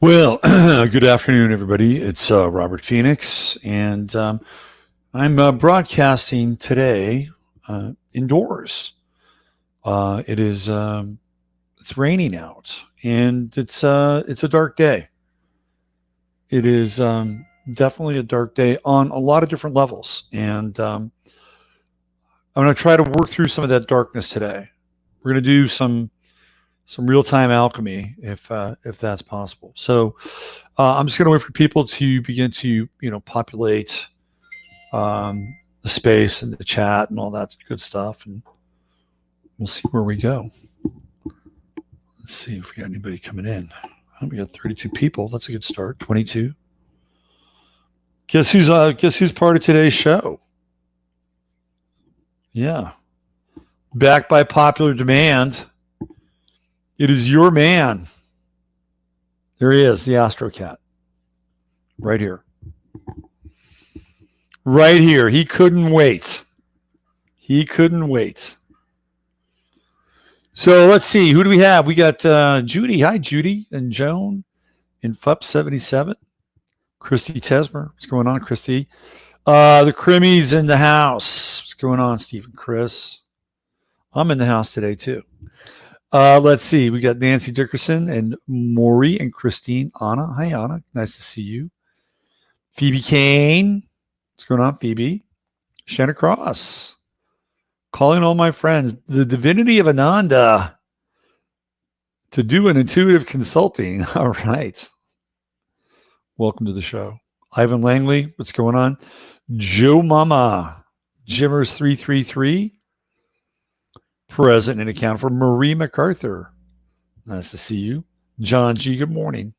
Well, good afternoon, everybody. It's Robert Phoenix, and I'm broadcasting today indoors. It's raining out, and it's a dark day. It is definitely a dark day on a lot of different levels, and I'm going to try to work through some of that darkness today. We're going to do some real time alchemy if that's possible. So I'm just going to wait for people to begin to populate the space and the chat and all that good stuff, and we'll see where we go. Let's see if we got anybody coming in. Oh, we got 32 people. That's a good start. 22. Guess who's part of today's show? Yeah, backed by popular demand. It is your man. There he is, the Astro Cat. Right here. Right here. He couldn't wait. So let's see. Who do we have? We got Judy. Hi, Judy. And Joan in FUP77. Christy Tesmer. What's going on, Christy? The Crimmies in the house. What's going on, Steve and Chris? I'm in the house today, too. Let's see. We got Nancy Dickerson and Maury and Christine. Anna. Hi, Anna. Nice to see you. Phoebe Kane. What's going on, Phoebe? Shanna Cross. Calling all my friends. The divinity of Ananda to do an intuitive consulting. All right. Welcome to the show. Ivan Langley. What's going on? Joe Mama. Jimmers 333. Present in account for Marie MacArthur. Nice to see you. John G. Good morning.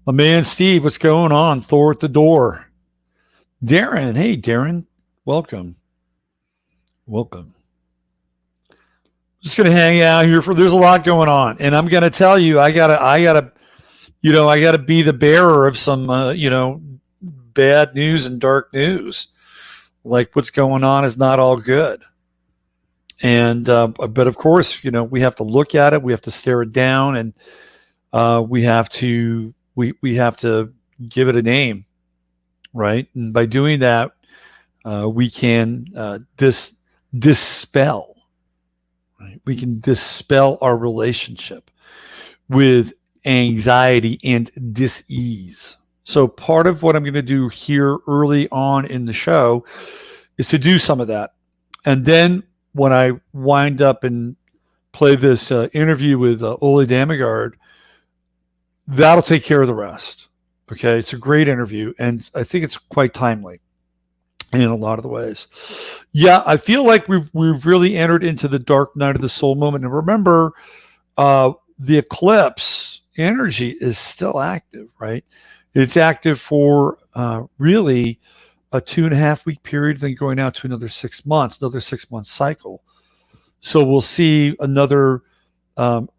My man Steve, what's going on? Thor at the door. Darren. Hey, Darren. Welcome. Just going to hang out here there's a lot going on. And I'm going to tell you, I gotta be the bearer of some, bad news and dark news. Like what's going on is not all good. And but of course, we have to look at it, we have to stare it down, and we have to give it a name, right? And by doing that, we can dispel, right? We can dispel our relationship with anxiety and dis-ease. So part of what I'm going to do here early on in the show is to do some of that, and then when I wind up and play this interview with Ole Dammegård, that'll take care of the rest. Okay, it's a great interview, and I think it's quite timely in a lot of the ways. Yeah, I feel like we've really entered into the dark night of the soul moment. And remember, the eclipse energy is still active, right? It's active for really a 2.5 week period, then going out to another 6 months, another 6 month cycle. So we'll see another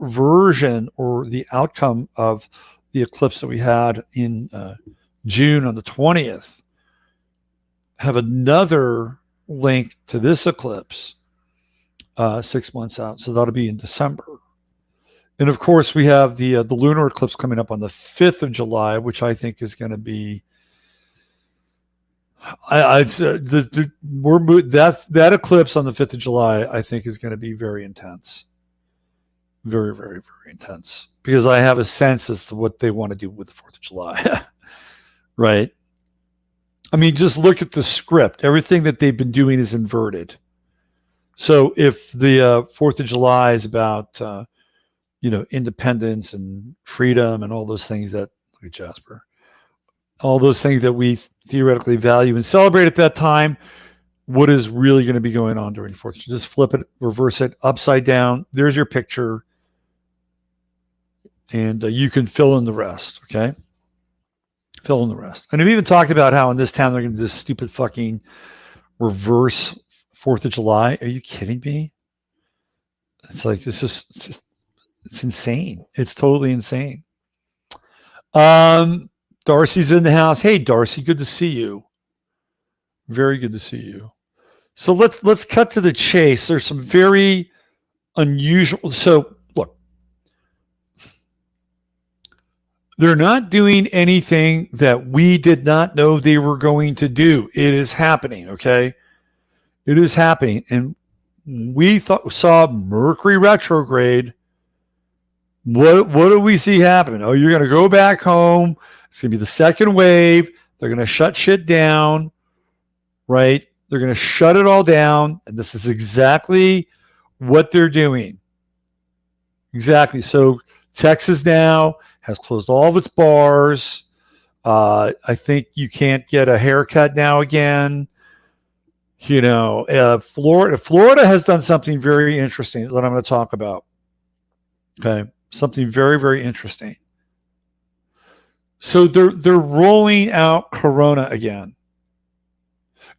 version or the outcome of the eclipse that we had in June on the 20th. Have another link to this eclipse 6 months out. So that'll be in December. And of course, we have the lunar eclipse coming up on the 5th of July, which I think is going to be that eclipse on the 5th of July, I think, is going to be very intense. Very, very, very intense. Because I have a sense as to what they want to do with the 4th of July. Right? I mean, just look at the script. Everything that they've been doing is inverted. So if the 4th of July is about, independence and freedom and all those things that, look at Jasper, all those things that we theoretically value and celebrate at that time, what is really going to be going on during 4th? Just flip it, reverse it, upside down. There's your picture. And you can fill in the rest, okay? Fill in the rest. And I've even talked about how in this town they're going to do this stupid fucking reverse 4th of July. Are you kidding me? It's like, it's insane. It's totally insane. Darcy's in the house. Hey, Darcy, good to see you. Very good to see you. So let's cut to the chase. There's some very unusual. So look, They're not doing anything that we did not know they were going to do. It is happening, okay? It is happening. And we saw Mercury retrograde. What do we see happen? Oh, you're going to go back home. It's going to be the second wave. They're going to shut shit down, right? They're going to shut it all down. And this is exactly what they're doing. Exactly. So Texas now has closed all of its bars. I think you can't get a haircut now again. You know, Florida has done something very interesting that I'm going to talk about. Okay. Something very, very interesting. So they're rolling out Corona again.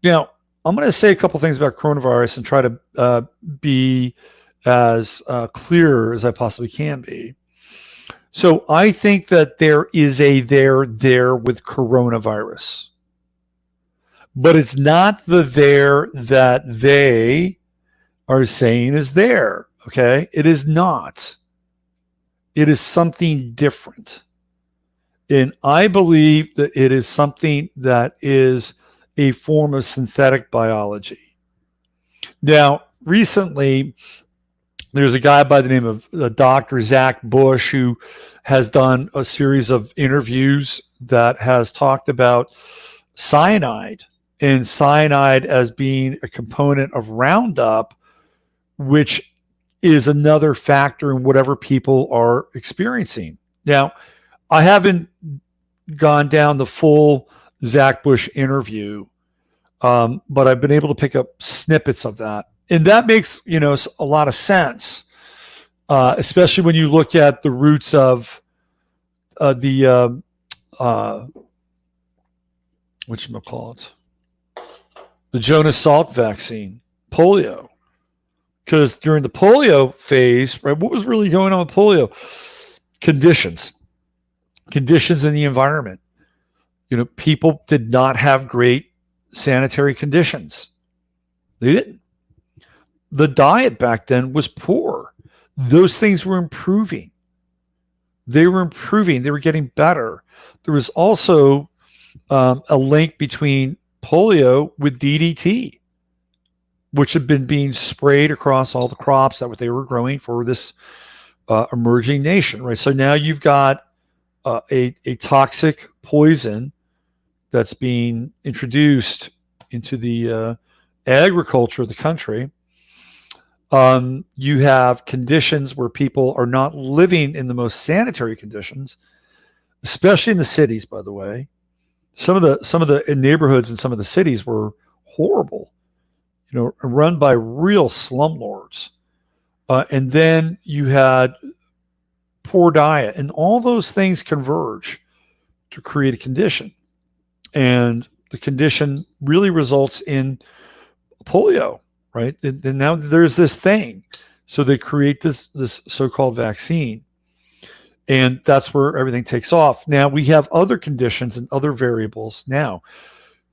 Now, I'm going to say a couple things about coronavirus and try to be as clear as I possibly can be. So I think that there is a there with coronavirus, but it's not the there that they are saying is there. Okay. It is not. It is something different. And I believe that it is something that is a form of synthetic biology. Now, recently, there's a guy by the name of Dr. Zach Bush who has done a series of interviews that has talked about cyanide and cyanide as being a component of Roundup, which is another factor in whatever people are experiencing. Now, I haven't gone down the full Zach Bush interview, but I've been able to pick up snippets of that. And that makes, a lot of sense, especially when you look at the roots of the Jonas Salk vaccine, polio. Because during the polio phase, right, what was really going on with polio? Conditions in the environment. People did not have great sanitary conditions. They didn't. The diet back then was poor. Those things were improving. They were improving. They were getting better. There was also a link between polio with DDT, which had been being sprayed across all the crops that they were growing for this emerging nation, right? So now you've got a toxic poison that's being introduced into the agriculture of the country. You have conditions where people are not living in the most sanitary conditions, especially in the cities, by the way. Some of the neighborhoods in some of the cities were horrible, run by real slumlords. And then you had poor diet, and all those things converge to create a condition. And the condition really results in polio, right? And now there's this thing. So they create this so-called vaccine. And that's where everything takes off. Now we have other conditions and other variables now.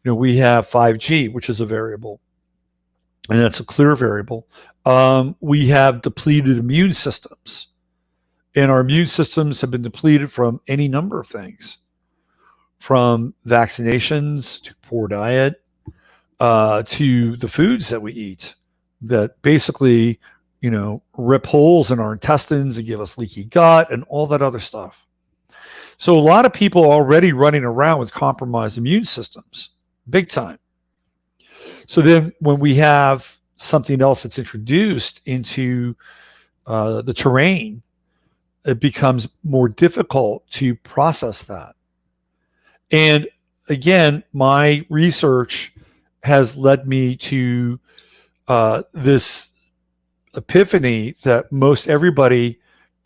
We have 5G, which is a variable. And that's a clear variable. We have depleted immune systems. And our immune systems have been depleted from any number of things, from vaccinations to poor diet, to the foods that we eat that basically, rip holes in our intestines and give us leaky gut and all that other stuff. So a lot of people are already running around with compromised immune systems, big time. So then when we have something else that's introduced into the terrain, it becomes more difficult to process that. And again, my research has led me to this epiphany that most everybody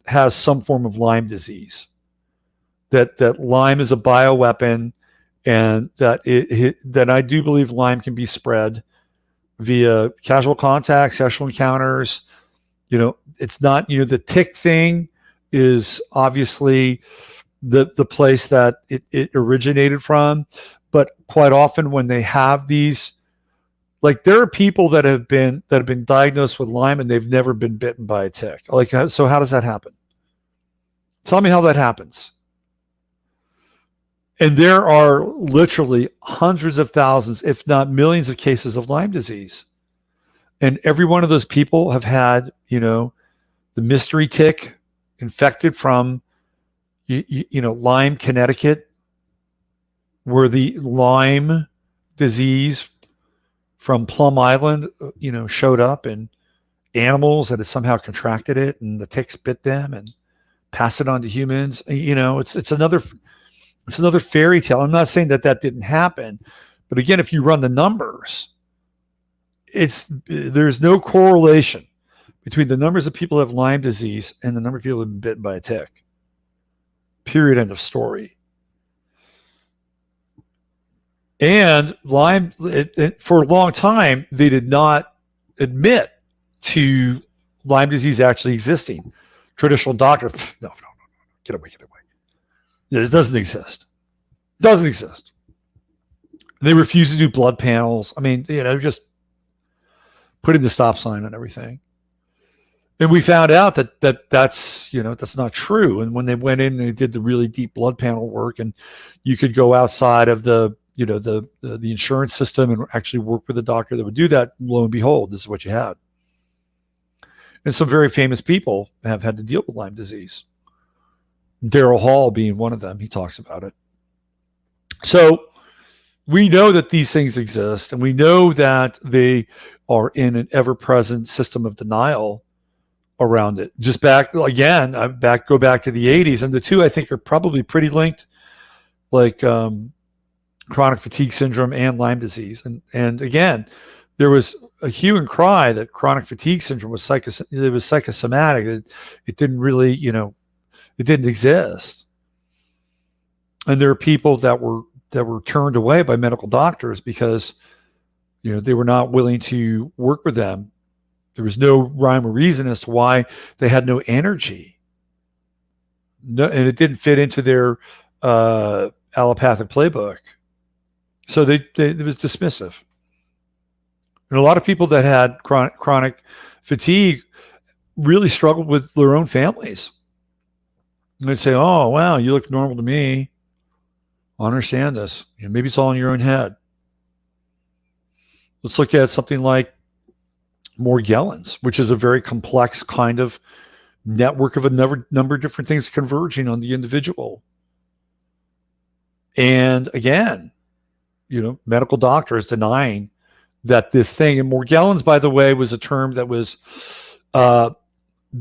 has some form of Lyme disease, that Lyme is a bioweapon, and that I do believe Lyme can be spread via casual contacts, sexual encounters. It's not, the tick thing is obviously the place that it originated from. But quite often when they have these, like, there are people that have been diagnosed with Lyme and they've never been bitten by a tick. So how does that happen? Tell me how that happens. And there are literally hundreds of thousands, if not millions of cases of Lyme disease. And every one of those people have had, the mystery tick infected from, Lyme, Connecticut, where the Lyme disease from Plum Island, showed up in animals that had somehow contracted it, and the ticks bit them and passed it on to humans. It's another fairy tale. I'm not saying that didn't happen, but again, if you run the numbers, there's no correlation between the numbers of people who have Lyme disease and the number of people who have been bitten by a tick. Period. End of story. And Lyme, for a long time, they did not admit to Lyme disease actually existing. Traditional doctor, no, get away. It doesn't exist. Doesn't exist. They refuse to do blood panels. I mean, just putting the stop sign on everything. And we found out that's not true. And when they went in and they did the really deep blood panel work, and you could go outside of the insurance system and actually work with a doctor that would do that, lo and behold, this is what you had. And some very famous people have had to deal with Lyme disease. Daryl Hall being one of them. He talks about it. So we know that these things exist, and we know that they are in an ever-present system of denial around it. Just go back to the 80s, and the two I think are probably pretty linked, like chronic fatigue syndrome and Lyme disease. And again, there was a hue and cry that chronic fatigue syndrome was psychosomatic. It didn't really, it didn't exist. And there are people that were turned away by medical doctors because, they were not willing to work with them. There was no rhyme or reason as to why they had no energy. No, and it didn't fit into their allopathic playbook. So it was dismissive. And a lot of people that had chronic fatigue really struggled with their own families. And they'd say, oh, wow, you look normal to me. I understand this. Maybe it's all in your own head. Let's look at something like Morgellons, which is a very complex kind of network of a number of different things converging on the individual. And again, medical doctors denying that this thing, and Morgellons, by the way, was a term that was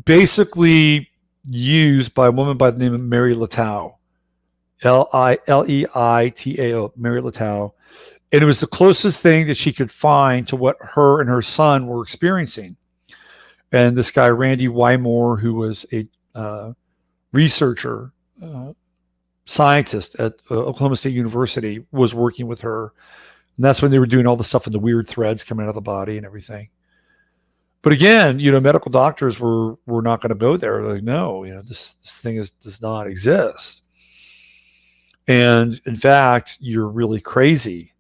basically used by a woman by the name of Mary Leitao, Leitao, Mary Leitao. And it was the closest thing that she could find to what her and her son were experiencing. And this guy, Randy Wymore, who was a researcher, scientist at Oklahoma State University, was working with her. And that's when they were doing all the stuff in the weird threads coming out of the body and everything. But again, medical doctors were not going to go there. They're like, no, this thing does not exist. And in fact, you're really crazy.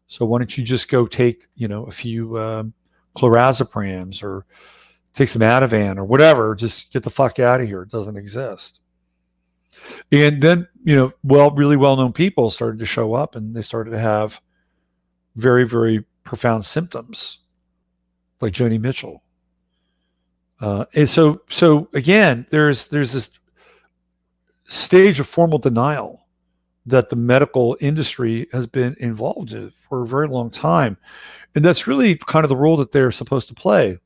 So why don't you just go take, a few chlorazepams or take some Ativan or whatever, just get the fuck out of here. It doesn't exist. And then, really well-known people started to show up, and they started to have very, very profound symptoms, like Joni Mitchell. And so again, there's this stage of formal denial that the medical industry has been involved in for a very long time. And that's really kind of the role that they're supposed to play.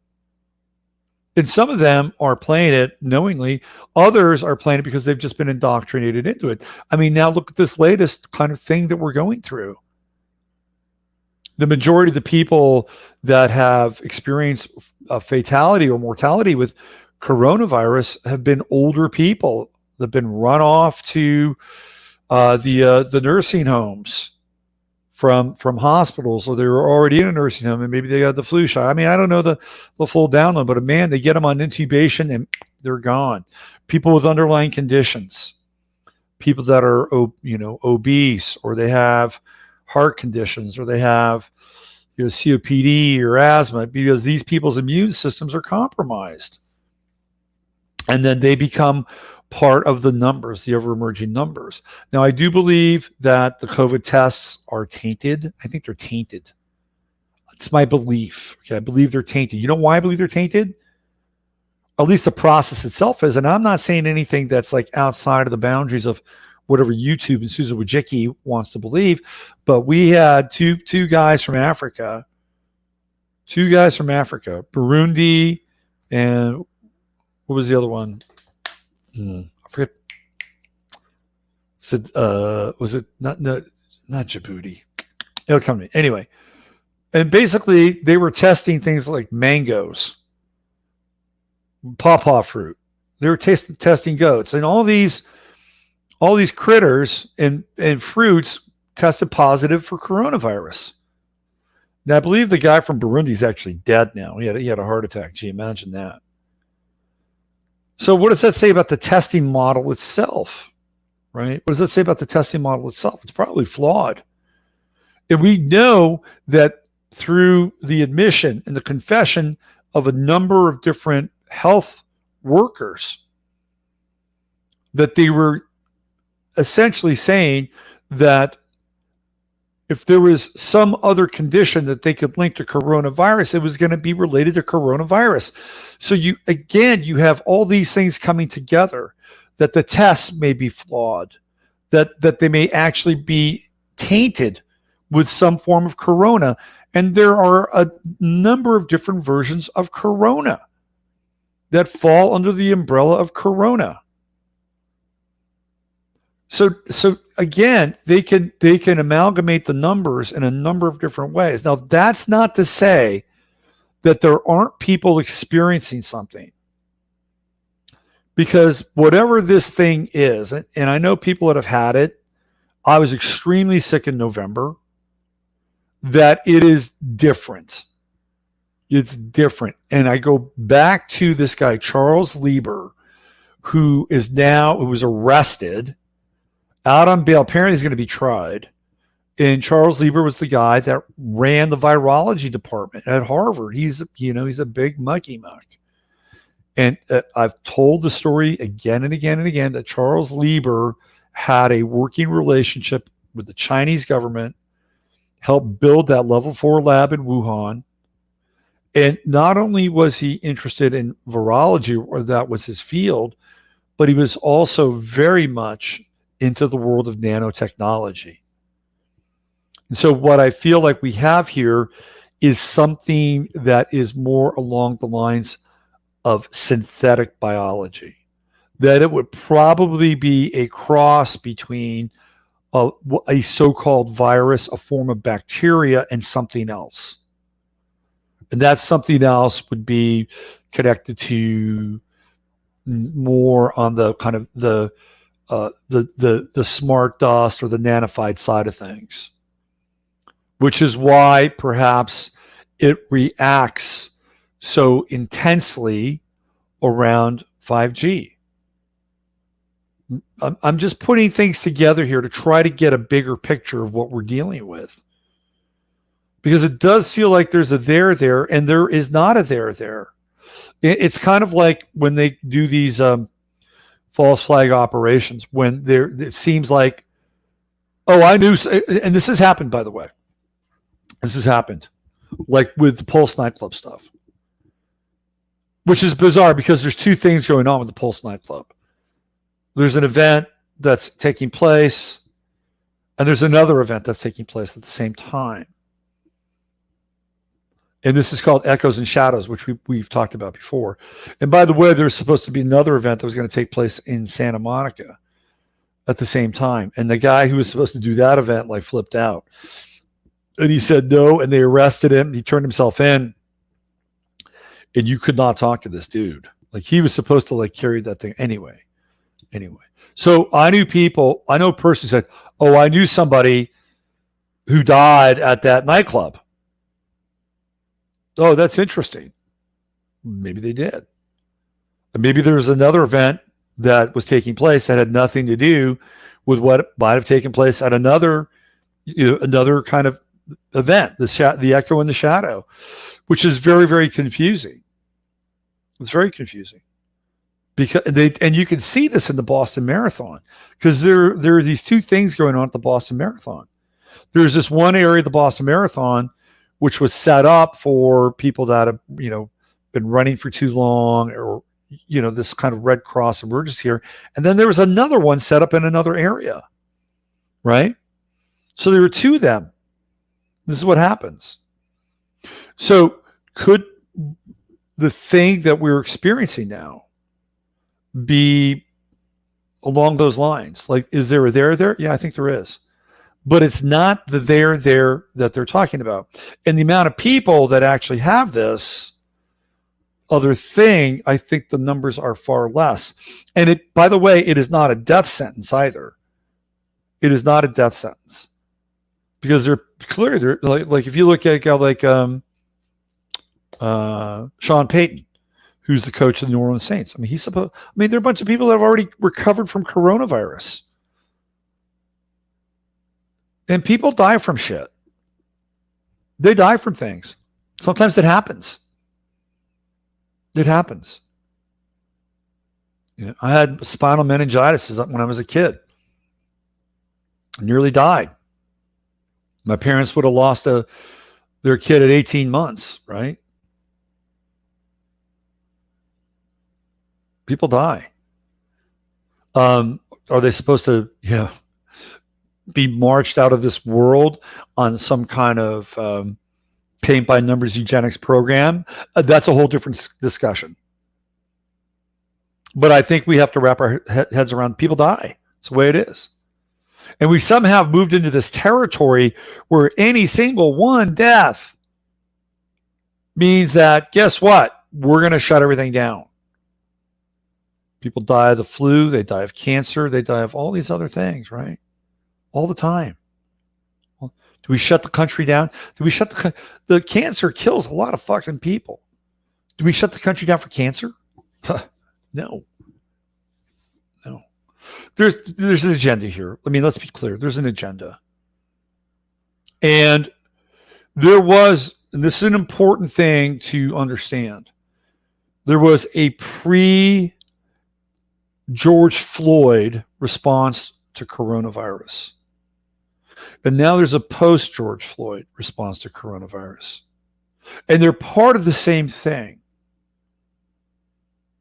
And some of them are playing it knowingly. Others are playing it because they've just been indoctrinated into it. I mean, now look at this latest kind of thing that we're going through. The majority of the people that have experienced a fatality or mortality with coronavirus have been older people that have been run off to the nursing homes from hospitals, or they were already in a nursing home and maybe they got the flu shot. I mean, I don't know the full download, but man, they get them on intubation and they're gone. People with underlying conditions, people that are obese, or they have heart conditions, or they have COPD or asthma, because these people's immune systems are compromised. And then they become part of the numbers, the ever-emerging numbers. Now, I do believe that the COVID tests are tainted. I think they're tainted. It's my belief. Okay, I believe they're tainted. You know why I believe they're tainted? At least the process itself is. And I'm not saying anything that's like outside of the boundaries of whatever YouTube and Susan Wojcicki wants to believe. But we had two guys from Africa, Burundi, and what was the other one? I forget. Was it not Djibouti? It'll come to me. Anyway. And basically, they were testing things like mangoes, pawpaw fruit. They were testing goats, and all these critters and fruits tested positive for coronavirus. Now, I believe the guy from Burundi is actually dead now. He had a heart attack. Gee, imagine that. So, what does that say about the testing model itself? Right? What does that say about the testing model itself? It's probably flawed, and we know that through the admission and the confession of a number of different health workers, that they were essentially saying that if there was some other condition that they could link to coronavirus, it was going to be related to coronavirus. So you have all these things coming together, that the tests may be flawed, that they may actually be tainted with some form of corona. And there are a number of different versions of corona that fall under the umbrella of corona. So again, they can amalgamate the numbers in a number of different ways. Now, that's not to say that there aren't people experiencing something. Because whatever this thing is, and I know people that have had it, I was extremely sick in November, that it is different. It's different. And I go back to this guy, Charles Lieber, who was arrested out on bail. Apparently he's going to be tried. And Charles Lieber was the guy that ran the virology department at Harvard. He's a big mucky muck. And I've told the story again and again and again that Charles Lieber had a working relationship with the Chinese government, helped build that level 4 lab in Wuhan. And not only was he interested in virology, or that was his field, but he was also very much into the world of nanotechnology. And so what I feel like we have here is something that is more along the lines of synthetic biology, that it would probably be a cross between a so-called virus, a form of bacteria, and something else. And that something else would be connected to more on the kind of the smart dust or the nanified side of things, which is why perhaps it reacts so intensely around 5G. I'm just putting things together here to try to get a bigger picture of what we're dealing with. Because it does feel like there's a there, and there is not a there. It's kind of like when they do these false flag operations, when it seems like, oh, I knew, and this has happened, by the way. This has happened, like with the Pulse nightclub stuff, which is bizarre because there's two things going on with the Pulse nightclub. There's an event that's taking place, and there's another event that's taking place at the same time. And this is called Echoes and Shadows, which we've talked about before. And by the way, there's supposed to be another event that was going to take place in Santa Monica at the same time. And the guy who was supposed to do that event like flipped out. And he said no, and they arrested him. He turned himself in. And you could not talk to this dude. Like, he was supposed to like carry that thing anyway. So I know a person who said, oh, I knew somebody who died at that nightclub. Oh, that's interesting. Maybe they did. And maybe there was another event that was taking place that had nothing to do with what might have taken place at another kind of event, the Echo and the Shadow, which is very, very confusing. It's very confusing. because and you can see this in the Boston Marathon, because there are these two things going on at the Boston Marathon. There's this one area of the Boston Marathon which was set up for people that have, been running for too long, or, this kind of Red Cross emergency here. And then there was another one set up in another area, right? So there were two of them. This is what happens. So could the thing that we're experiencing now be along those lines? Like, is there a there? Yeah, I think there is. But it's not the there that they're talking about. And the amount of people that actually have this other thing, I think the numbers are far less. And it, by the way, it is not a death sentence either. It is not a death sentence, because they're clearly, like if you look at a guy like Sean Payton, who's the coach of the New Orleans Saints. I mean, there are a bunch of people that have already recovered from coronavirus. And people die from shit. They die from things. Sometimes it happens. It happens. I had spinal meningitis when I was a kid. I nearly died. My parents would have lost their kid at 18 months, right? People die. Are they supposed to, be marched out of this world on some kind of paint by numbers eugenics program? That's a whole different discussion. But I think we have to wrap our heads around people die. It's the way it is. And we somehow moved into this territory where any single one death means that, guess what? We're going to shut everything down. People die of the flu. They die of cancer. They die of all these other things, right? All the time. Well, do we shut the country down? Do we shut the cancer kills a lot of fucking people. Do we shut the country down for cancer? No. There's an agenda here. I mean, let's be clear. There's an agenda. And and this is an important thing to understand. There was a pre-George Floyd response to coronavirus. And now there's a post-George Floyd response to coronavirus. And they're part of the same thing,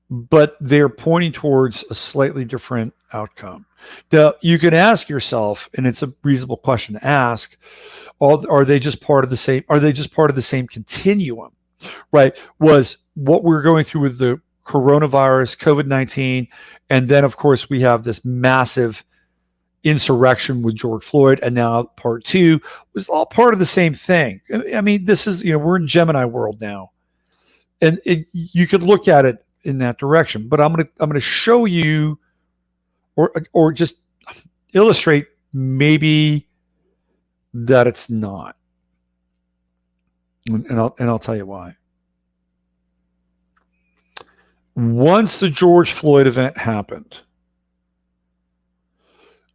but they're pointing towards a slightly different outcome. Now, you can ask yourself, and it's a reasonable question to ask, are they just part of the same? Are they just part of the same continuum? Right? Was what we're going through with the coronavirus, COVID-19, and then of course we have this massive insurrection with George Floyd, and now part two was all part of the same thing. I mean, this is, we're in Gemini world now, and you could look at it in that direction. But I'm gonna show you, or just illustrate maybe that it's not, and I'll tell you why. Once the George Floyd event happened,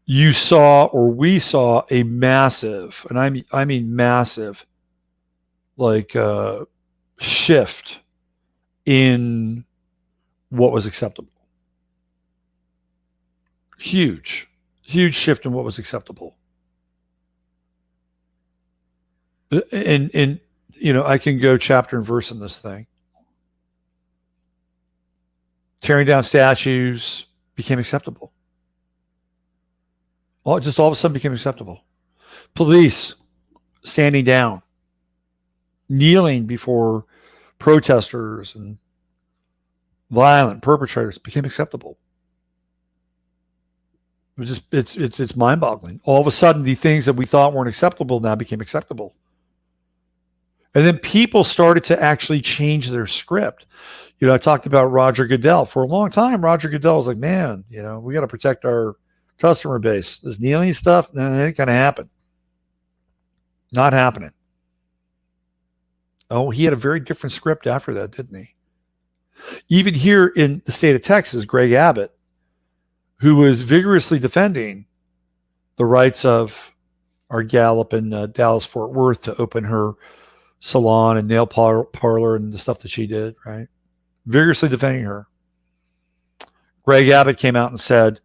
we saw a massive, and I mean massive, shift in what was acceptable. Huge shift in what was acceptable. And I can go chapter and verse in this thing. Tearing down statues became acceptable. Just all of a sudden became acceptable. Police standing down, kneeling before protesters and violent perpetrators became acceptable. It's mind-boggling. All of a sudden, the things that we thought weren't acceptable now became acceptable. And then people started to actually change their script. I talked about Roger Goodell. For a long time, Roger Goodell was like, man, we got to protect our customer base. This kneeling stuff, it ain't going to happen. Not happening. Oh, he had a very different script after that, didn't he? Even here in the state of Texas, Greg Abbott, who was vigorously defending the rights of our gal up in Dallas-Fort Worth to open her salon and nail parlor and the stuff that she did, right? Vigorously defending her. Greg Abbott came out and said,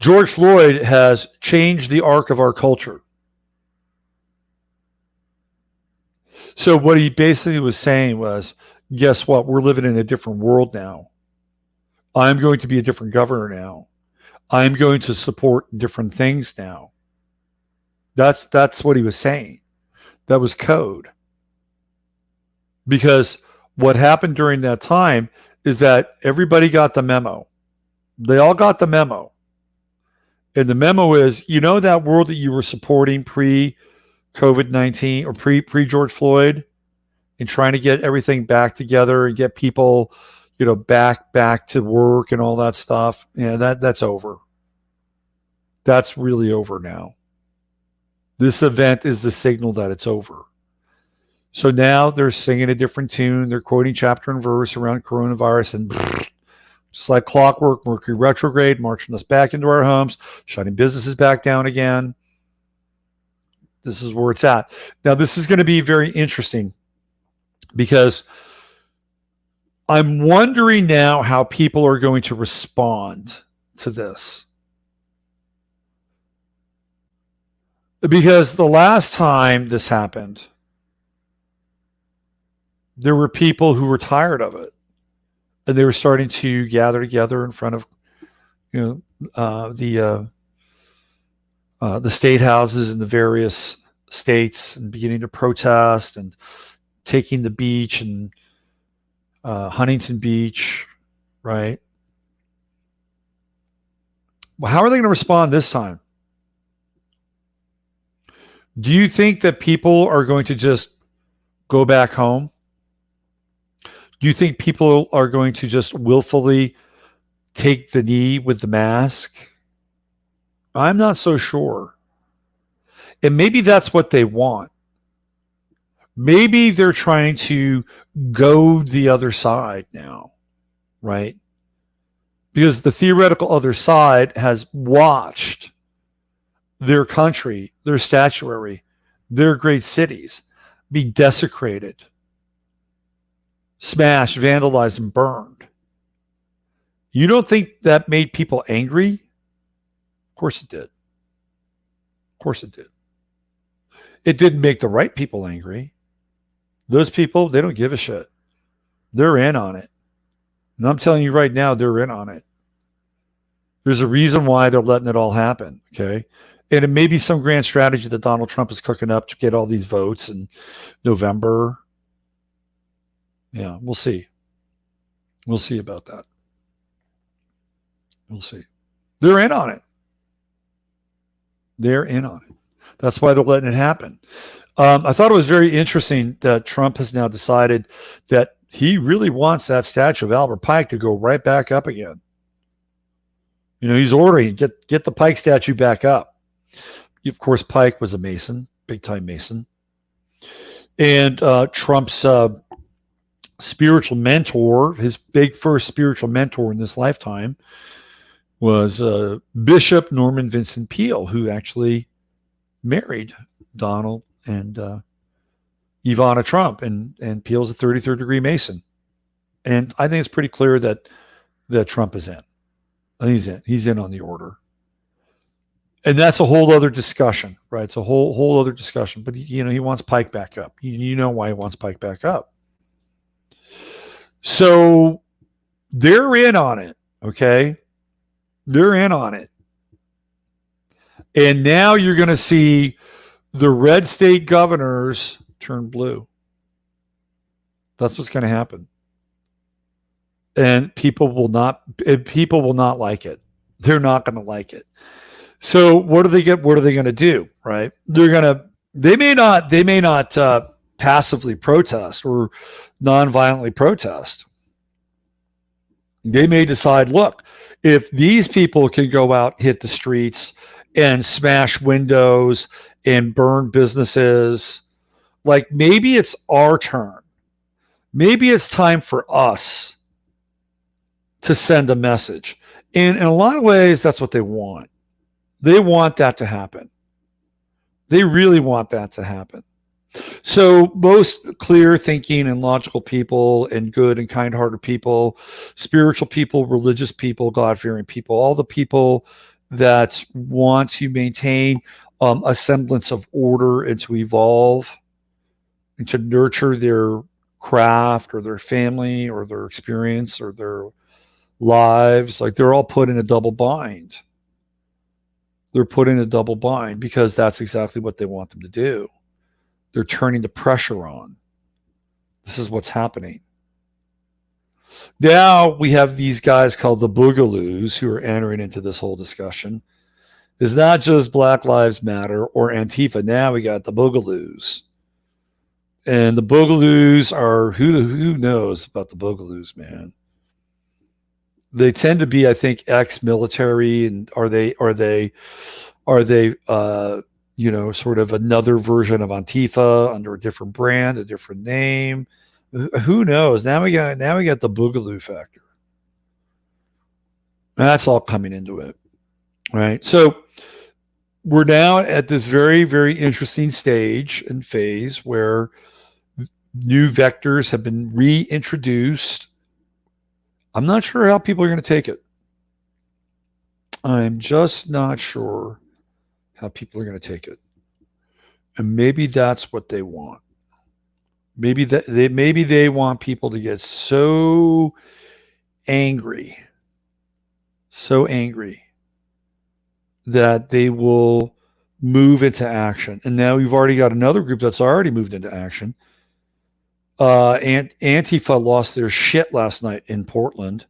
George Floyd has changed the arc of our culture. So what he basically was saying was, guess what? We're living in a different world now. I'm going to be a different governor now. I'm going to support different things now. That's what he was saying. That was code. Because what happened during that time is that everybody got the memo. They all got the memo. And the memo is, that world that you were supporting pre-COVID-19 or pre-George Floyd and trying to get everything back together and get people, back to work and all that stuff. Yeah, that's over. That's really over now. This event is the signal that it's over. So now they're singing a different tune. They're quoting chapter and verse around coronavirus and just like clockwork, Mercury retrograde, marching us back into our homes, shutting businesses back down again. This is where it's at. Now, this is going to be very interesting because I'm wondering now how people are going to respond to this. Because the last time this happened, there were people who were tired of it. And they were starting to gather together in front of, the state houses in the various states and beginning to protest and taking the beach and Huntington Beach, right? Well, how are they going to respond this time? Do you think that people are going to just go back home? Do you think people are going to just willfully take the knee with the mask? I'm not so sure. And maybe that's what they want. Maybe they're trying to goad the other side now, right? Because the theoretical other side has watched their country, their statuary, their great cities be desecrated, smashed, vandalized, and burned. You don't think that made people angry? Of course it did. Of course it did. It didn't make the right people angry. Those people, they don't give a shit. They're in on it. And I'm telling you right now, they're in on it. There's a reason why they're letting it all happen, okay? And it may be some grand strategy that Donald Trump is cooking up to get all these votes in November. Yeah, we'll see. We'll see about that. We'll see. They're in on it. They're in on it. That's why they're letting it happen. I thought it was very interesting that Trump has now decided that he really wants that statue of Albert Pike to go right back up again. He's ordering, get the Pike statue back up. Of course, Pike was a Mason, big-time Mason. And Trump's spiritual mentor, his big first spiritual mentor in this lifetime, was Bishop Norman Vincent Peale, who actually married Donald and Ivana Trump. And Peale's a 33rd degree Mason. And I think it's pretty clear that Trump is in. I think he's in. He's in on the order. And that's a whole other discussion, right? It's a whole other discussion. But, he wants Pike back up. You know why he wants Pike back up. So they're in on it, okay? They're in on it. And now you're going to see the red state governors turn blue. That's what's going to happen. And people will not like it. They're not going to like it. So what are they going to do, right? They may not passively protest or non-violently protest. They may decide, look, if these people can go out, hit the streets and smash windows and burn businesses, like maybe it's our turn. Maybe it's time for us to send a message. And in a lot of ways, that's what they want. They want that to happen. They really want that to happen. So most clear thinking and logical people and good and kind-hearted people, spiritual people, religious people, God-fearing people, all the people that want to maintain a semblance of order and to evolve and to nurture their craft or their family or their experience or their lives, like they're all put in a double bind. They're put in a double bind because that's exactly what they want them to do. They're turning the pressure on. This is what's happening. Now we have these guys called the Boogaloos who are entering into this whole discussion. It's not just Black Lives Matter or Antifa. Now we got the Boogaloos. And the Boogaloos are, who knows about the Boogaloos, man? They tend to be, I think, ex-military, and are they sort of another version of Antifa under a different brand, a different name? Who knows? Now we got the Boogaloo factor. And that's all coming into it, right? So we're now at this very, very interesting stage and phase where new vectors have been reintroduced. I'm not sure how people are going to take it. I'm just not sure how people are going to take it. And maybe that's what they want. Maybe they want people to get so angry that they will move into action. And now we've already got another group that's already moved into action. Antifa lost their shit last night in Portland.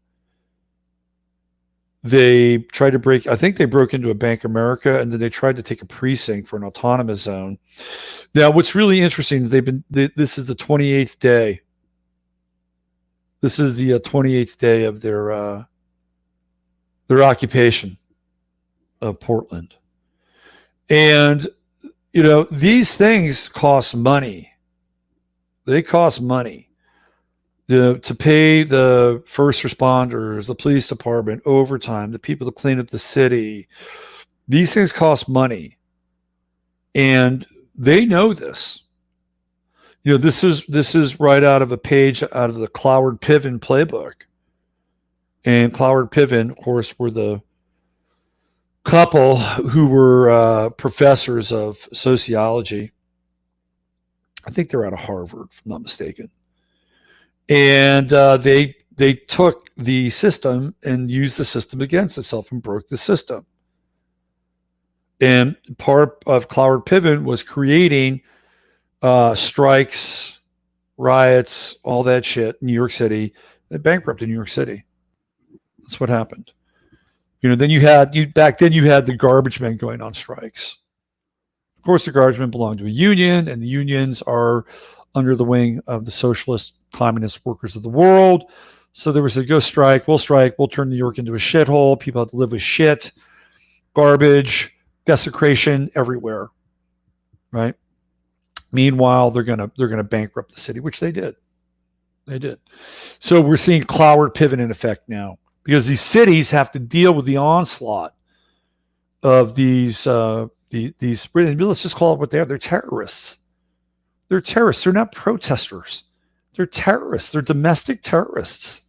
They tried to they broke into a Bank of America, and then they tried to take a precinct for an autonomous zone. Now, what's really interesting is this is the 28th day. This is the 28th day of their occupation of Portland. And, these things cost money. They cost money to pay the first responders, the police department, overtime, the people to clean up the city. These things cost money. And they know this. This is right out of a page out of the Cloward Piven playbook. And Cloward Piven, of course, were the couple who were professors of sociology. I think they're out of Harvard, if I'm not mistaken. And they took the system and used the system against itself and broke the system. And part of Cloward Piven was creating strikes, riots, all that shit in New York City. They bankrupted New York City. That's what happened. Then back then you had the garbage men going on strikes. Of course, the garbage men belong to a union, and the unions are under the wing of the socialist communist workers of the world. So there was a go strike, we'll turn New York into a shithole. People have to live with shit, garbage, desecration everywhere, right? Meanwhile, they're gonna bankrupt the city, which they did. They did. So we're seeing Cloward Piven in effect now, because these cities have to deal with the onslaught of these let's just call it what they are. They're terrorists. They're terrorists. They're not protesters. They're terrorists. They're domestic terrorists.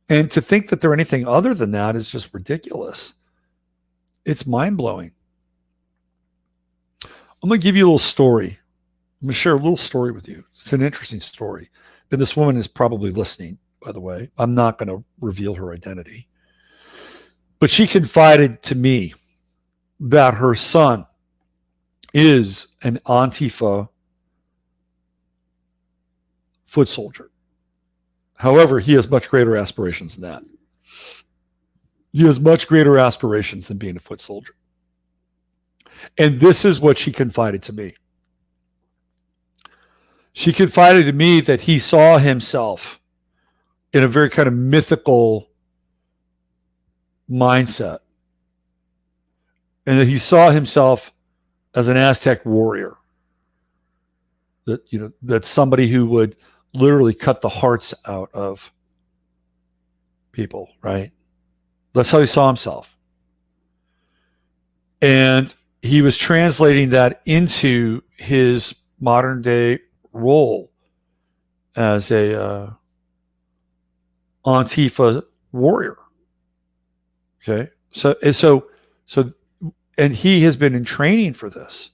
And to think that they're anything other than that is just ridiculous. It's mind-blowing. I'm going to give you a little story. I'm going to share a little story with you. It's an interesting story. And this woman is probably listening, by the way. I'm not going to reveal her identity. But she confided to me that her son is an Antifa foot soldier. However, he has much greater aspirations than that. He has much greater aspirations than being a foot soldier. And this is what she confided to me. She confided to me that he saw himself in a very kind of mythical mindset. And that he saw himself as an Aztec warrior. That's somebody who would literally cut the hearts out of people, right? That's how he saw himself. And he was translating that into his modern day role as a Antifa warrior. Okay, and he has been in training for this.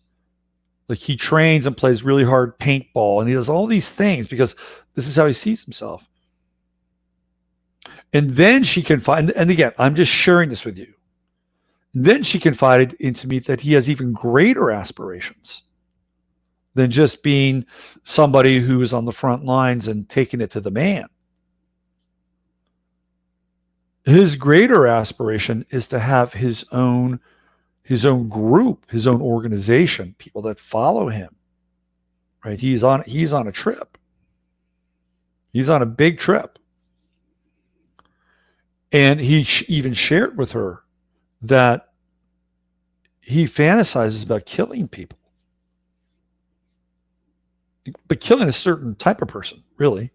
Like, he trains and plays really hard paintball, and he does all these things because this is how he sees himself. And then she confided, and again, I'm just sharing this with you. And then she confided into me that he has even greater aspirations than just being somebody who is on the front lines and taking it to the man. His greater aspiration is to have his own group, his own organization, people that follow him. Right? He's on a trip. He's on a big trip. And he even shared with her that he fantasizes about killing people. But killing a certain type of person, really.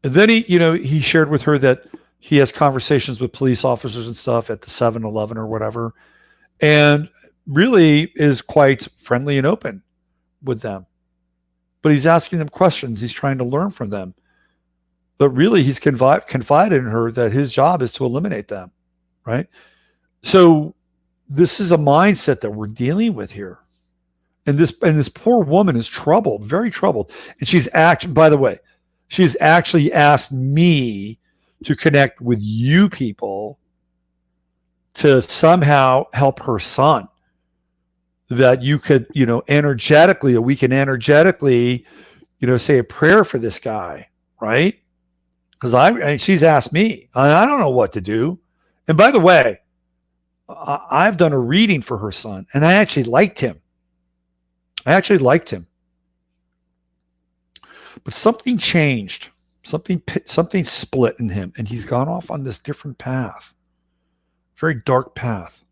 And then he shared with her that he has conversations with police officers and stuff at the 7-Eleven or whatever, and really is quite friendly and open with them. But he's asking them questions. He's trying to learn from them. But really, he's confided in her that his job is to eliminate them, right? So this is a mindset that we're dealing with here. And this poor woman is troubled, very troubled. And she's actually asked me to connect with you people to somehow help her son. That you could, we can energetically, say a prayer for this guy, right? Because she's asked me, I don't know what to do. And by the way, I've done a reading for her son, and I actually liked him. But something changed. Something split in him, and he's gone off on this different path. Very dark path.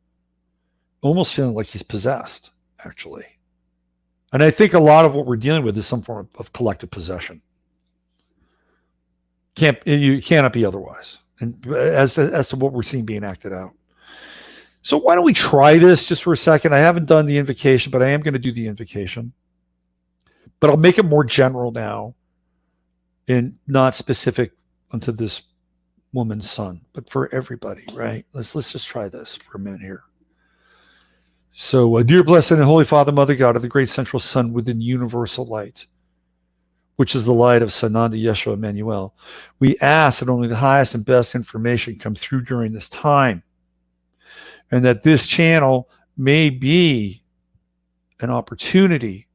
Almost feeling like he's possessed, actually. And I think a lot of what we're dealing with is some form of collective possession. You cannot be otherwise. And as to what we're seeing being acted out. So why don't we try this just for a second? I haven't done the invocation, but I am going to do the invocation. But I'll make it more general now and not specific unto this woman's son, but for everybody, right? Let's just try this for a minute here. So, dear blessed and holy Father, Mother God of the great central sun within universal light, which is the light of Sananda Yeshua Emmanuel, we ask that only the highest and best information come through during this time, and that this channel may be an opportunity,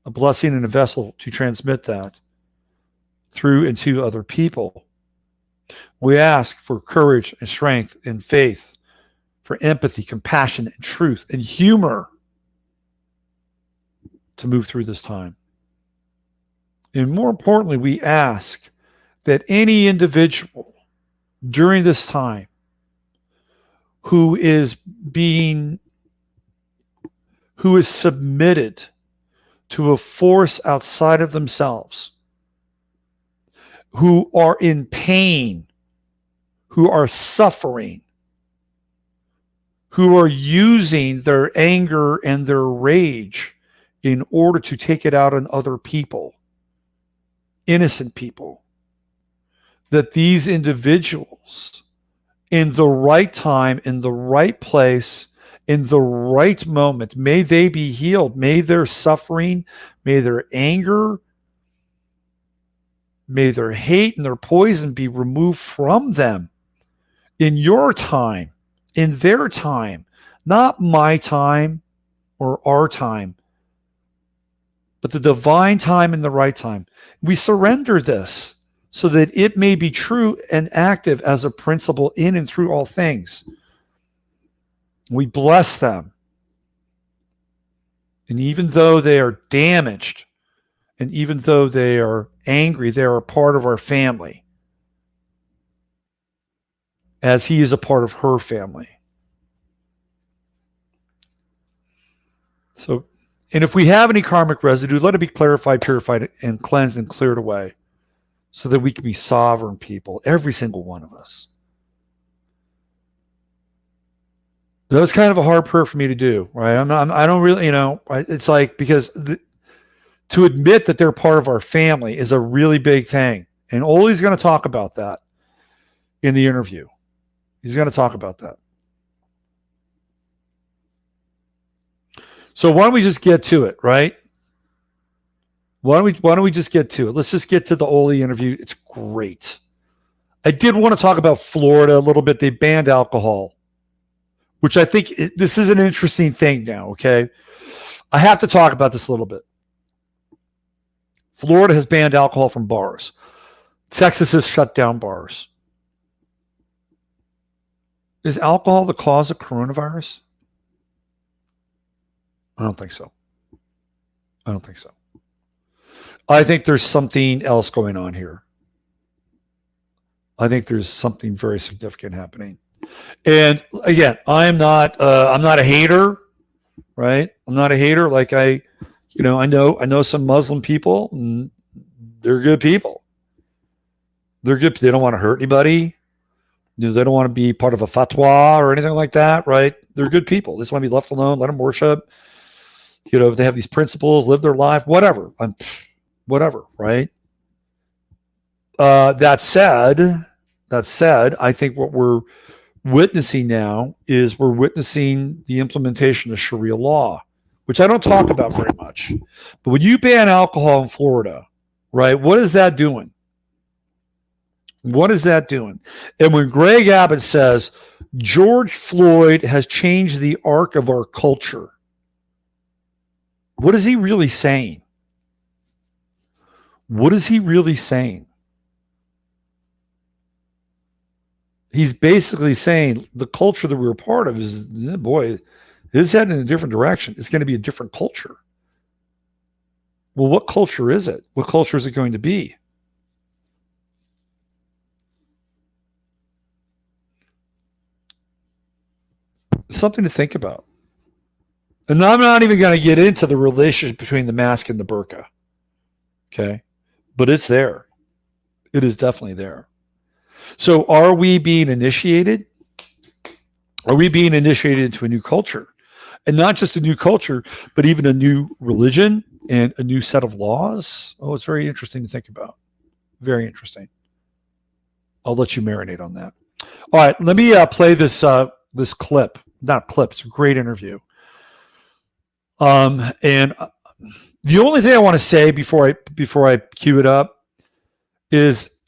a blessing and a vessel to transmit that through and to other people. We ask for courage and strength and faith, for empathy, compassion, and truth, and humor to move through this time. And more importantly, we ask that any individual during this time who is submitted to a force outside of themselves, who are in pain, who are suffering, who are using their anger and their rage in order to take it out on other people, innocent people, that these individuals, in the right time, in the right place, in the right moment, may they be healed. May their suffering, may their anger, may their hate and their poison be removed from them in your time, in their time, not my time or our time, but the divine time and the right time. We surrender this so that it may be true and active as a principle in and through all things. We bless them. And even though they are damaged, and even though they are angry, they are a part of our family, as he is a part of her family. So, and if we have any karmic residue, let it be clarified, purified, and cleansed and cleared away so that we can be sovereign people, every single one of us. That was kind of a hard prayer for me to do, right? I don't really, it's like, because to admit that they're part of our family is a really big thing. And Ole's going to talk about that in the interview. He's going to talk about that. So why don't we just get to it, right? Why don't we just get to it? Let's just get to the Ole interview. It's great. I did want to talk about Florida a little bit. They banned alcohol, which I think this is an interesting thing now, okay? I have to talk about this a little bit. Florida has banned alcohol from bars. Texas has shut down bars. Is alcohol the cause of coronavirus? I don't think so. I don't think so. I think there's something else going on here. I think there's something very significant happening. And again, I'm not a hater, right? I'm not a hater. Like I know some Muslim people, and they're good people. They're good. They don't want to hurt anybody. They don't want to be part of a fatwa or anything like that, right? They're good people. They just want to be left alone, let them worship. They have these principles, live their life, whatever, right? That said, I think what we're witnessing now is we're witnessing the implementation of Sharia law, which I don't talk about very much. But when you ban alcohol in Florida, right, what is that doing? What is that doing? And when Greg Abbott says George Floyd has changed the arc of our culture, what is he really saying? What is he really saying? He's basically saying the culture that we're a part of is, boy, it is heading in a different direction. It's going to be a different culture. Well, what culture is it? What culture is it going to be? Something to think about. And I'm not even going to get into the relationship between the mask and the burqa. Okay? But it's there. It is definitely there. So are we being initiated? Are we being initiated into a new culture? And not just a new culture, but even a new religion and a new set of laws? Oh, it's very interesting to think about. Very interesting. I'll let you marinate on that. All right, let me play this this clip. Not a clip, it's a great interview. And the only thing I want to say before I cue it up is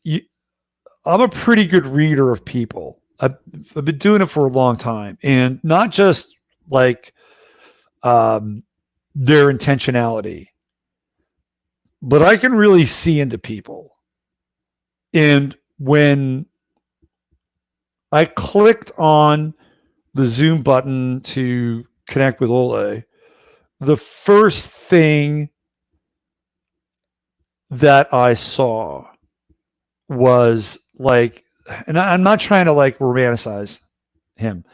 I'm a pretty good reader of people. I've been doing it for a long time, and not just like their intentionality, but I can really see into people. And when I clicked on the Zoom button to connect with Ole, the first thing that I saw was like, and I'm not trying to like romanticize him,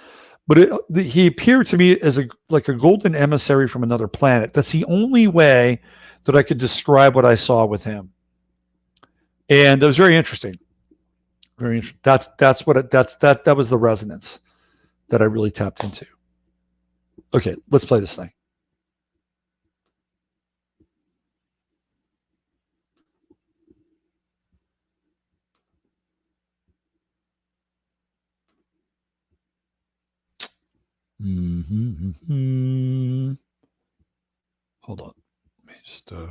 but he appeared to me as a golden emissary from another planet. That's the only way that I could describe what I saw with him, and it was very interesting. Very interesting. That was the resonance that I really tapped into. Okay, let's play this thing. Mm-hmm. Hold on. Let me just I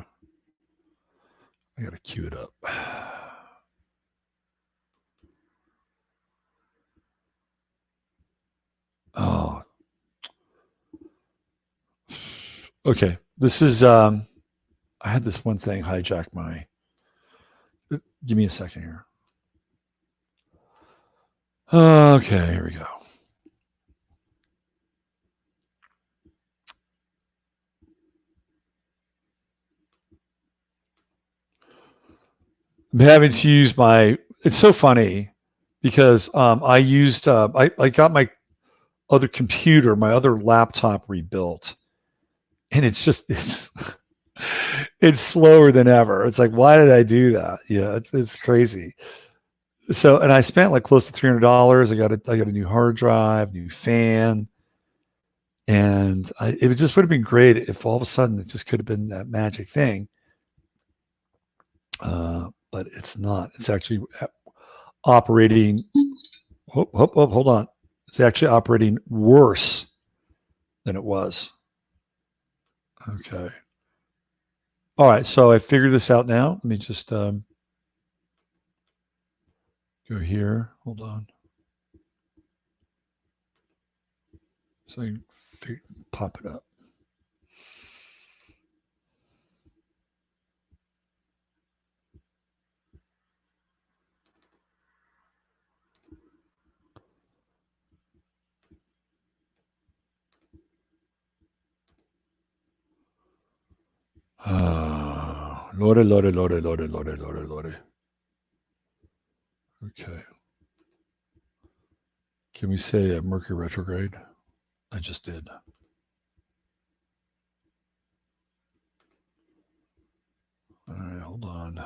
gotta cue it up. Oh. Okay. This is I had this one thing hijack my. Give me a second here. Okay, here we go. I'm having to use my. It's so funny because I used I got my other computer, my other laptop rebuilt, and it's it's slower than ever. It's like, why did I do that? Yeah, it's crazy. So, and I spent like close to $300. I got a new hard drive, new fan. And it just would have been great if all of a sudden it just could have been that magic thing. But it's not. It's actually operating. Hold on. It's actually operating worse than it was. Okay. All right. So I figured this out now. Let me just go here. Hold on. So I can pop it up. Lordy. Okay. Can we say a Mercury retrograde? I just did. All right, hold on.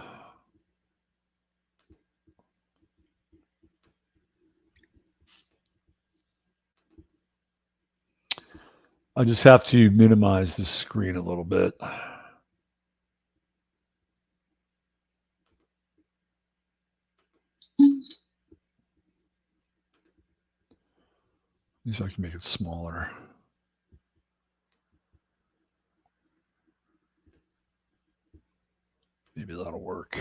I just have to minimize the screen a little bit. See if I can make it smaller. Maybe that'll work.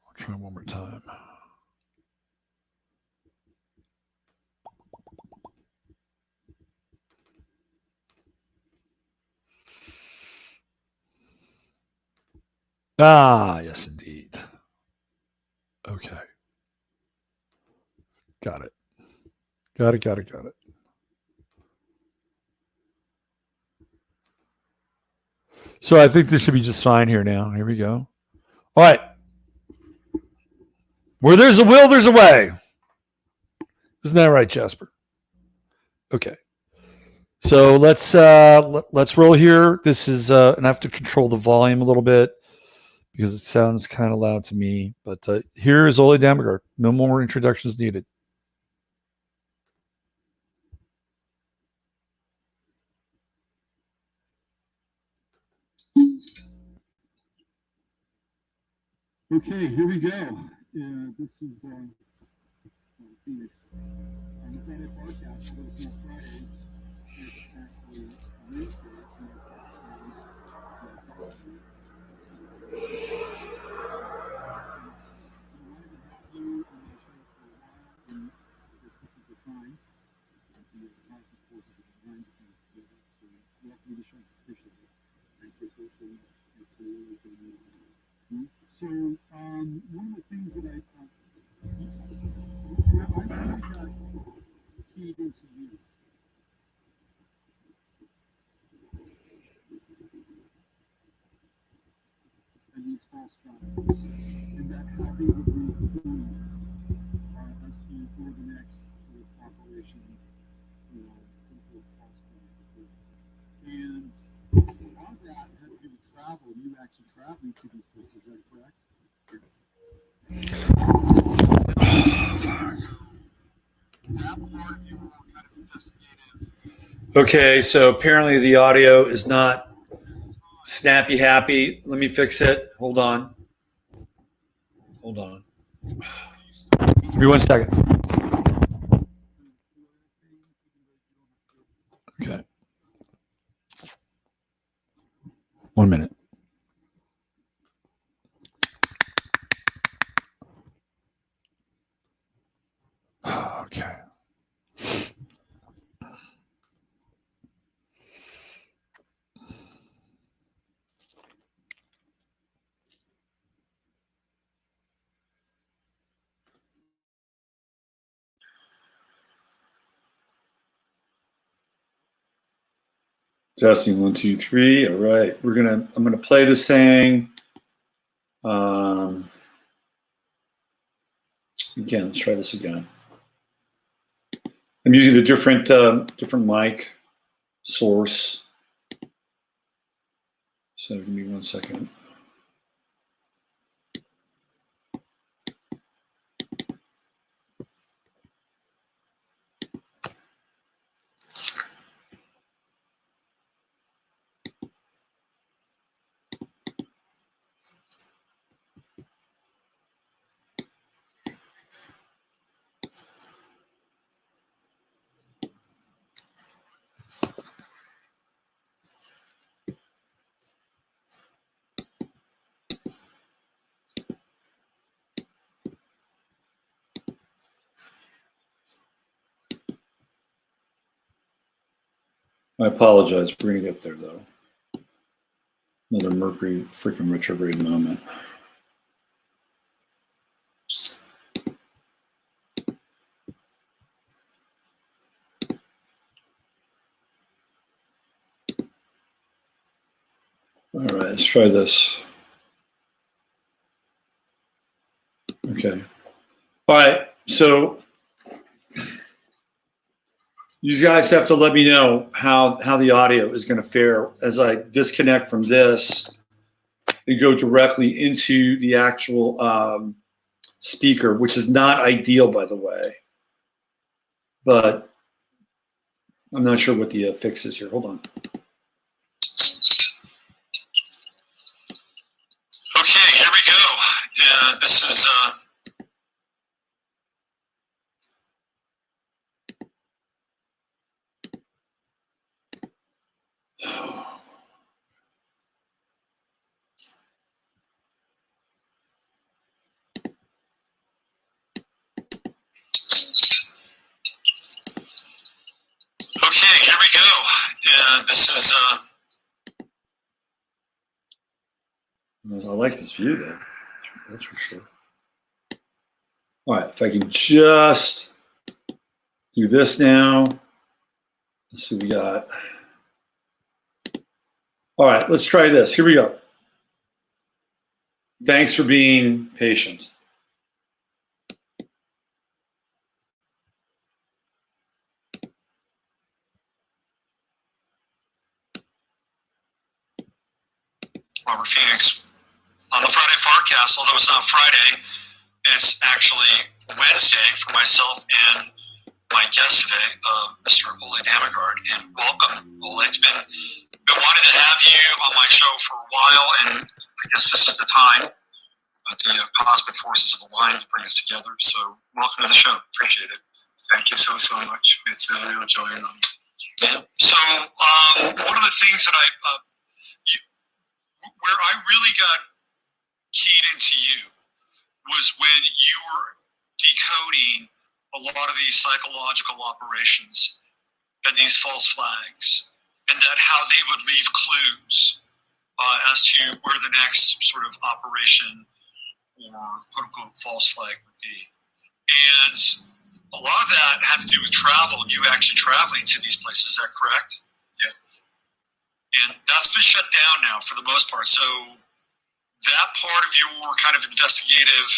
I'll try one more time. Ah, yes, indeed. Okay. Got it. Got it. So I think this should be just fine here now. Here we go. All right. Where there's a will, there's a way. Isn't that right, Jasper? Okay. So let's roll here. This is and I have to control the volume a little bit because it sounds kind of loud to me. But here is Ole Dammegård. No more introductions needed. Okay, here we go. This is Phoenix. On the Friday FARcast, although it's not Friday, it's actually Wednesday. This is the time. The cosmic forces have aligned things together. So welcome to the show. Appreciate it. Thank you so much. It's a really good meeting. So one of the things that I got keyed into you. And these false values, and that having the root as to for the next sort of operation, of false values. And a lot of that had to do with travel. You actually traveling to these places, is that correct? That part of you were kind of investigative. Okay, so apparently the audio is not snappy happy. Let me fix it. Hold on. Give me 1 second. Okay. 1 minute. Okay. Testing 1, 2, 3. All right, I'm gonna play this thing. Again, let's try this again. I'm using a different mic source. So give me 1 second. I apologize. We're going to get there, though. Another Mercury freaking retrograde moment. All right, let's try this. Okay. All right, so you guys have to let me know how the audio is going to fare as I disconnect from this and go directly into the actual speaker, which is not ideal, by the way. But I'm not sure what the fix is here. Hold on. Okay, here we go. This is okay, here we go. This is I like this view though. That's for sure. All right, if I can just do this now. Let's see what we got. All right, let's try this. Here we go. Thanks for being patient. Robert Phoenix on the Friday FARcast, although it's not Friday, it's actually Wednesday for myself and my guest today, Mr. Ole Dammegård. And welcome, Ole. It's been wanting to have you on my show for a while, and I guess this is the time. The cosmic forces have aligned to bring us together. So welcome to the show. Appreciate it. Thank you so much. It's a real joy and honor. Yeah. So one of the things that where I really got keyed into you was when you were decoding a lot of these psychological operations and these false flags, and that how they would leave clues as to where the next sort of operation or quote-unquote false flag would be. And a lot of that had to do with travel, you actually traveling to these places. Is that correct? Yeah. And that's been shut down now for the most part. So that part of your kind of investigative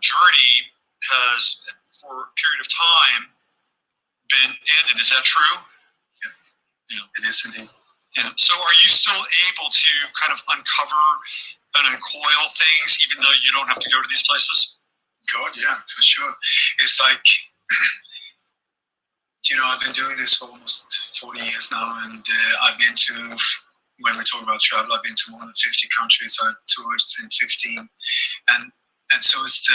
journey has, for a period of time, been ended. Is that true? Yeah, it is indeed. Yeah. So are you still able to kind of uncover and uncoil things even though you don't have to go to these places? God, yeah, for sure. It's like, I've been doing this for almost 40 years now, and I've been to, when we talk about travel, I've been to more than 50 countries. I've toured in 15. And so it's,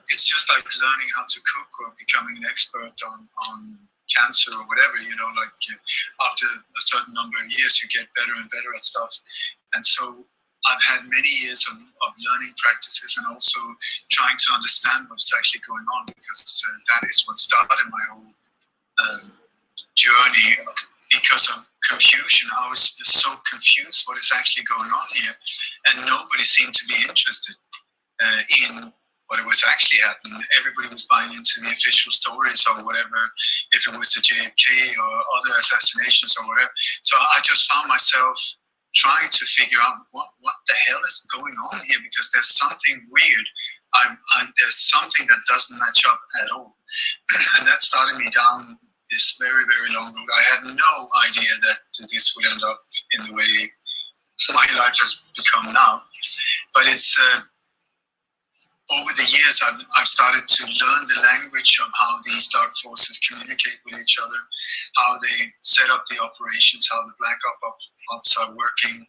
it's just like learning how to cook or becoming an expert on cancer or whatever, after a certain number of years, you get better and better at stuff. And so I've had many years of learning practices and also trying to understand what's actually going on, because that is what started my whole journey because of confusion. I was just so confused what is actually going on here, and nobody seemed to be interested in what it was actually happening. Everybody was buying into the official stories or whatever, if it was the JFK or other assassinations or whatever. So I just found myself trying to figure out what the hell is going on here, because there's something weird. There's something that doesn't match up at all. And that started me down this very, very long road. I had no idea that this would end up in the way my life has become now. But it's over the years, I've started to learn the language of how these dark forces communicate with each other, how they set up the operations, how the black ops are working,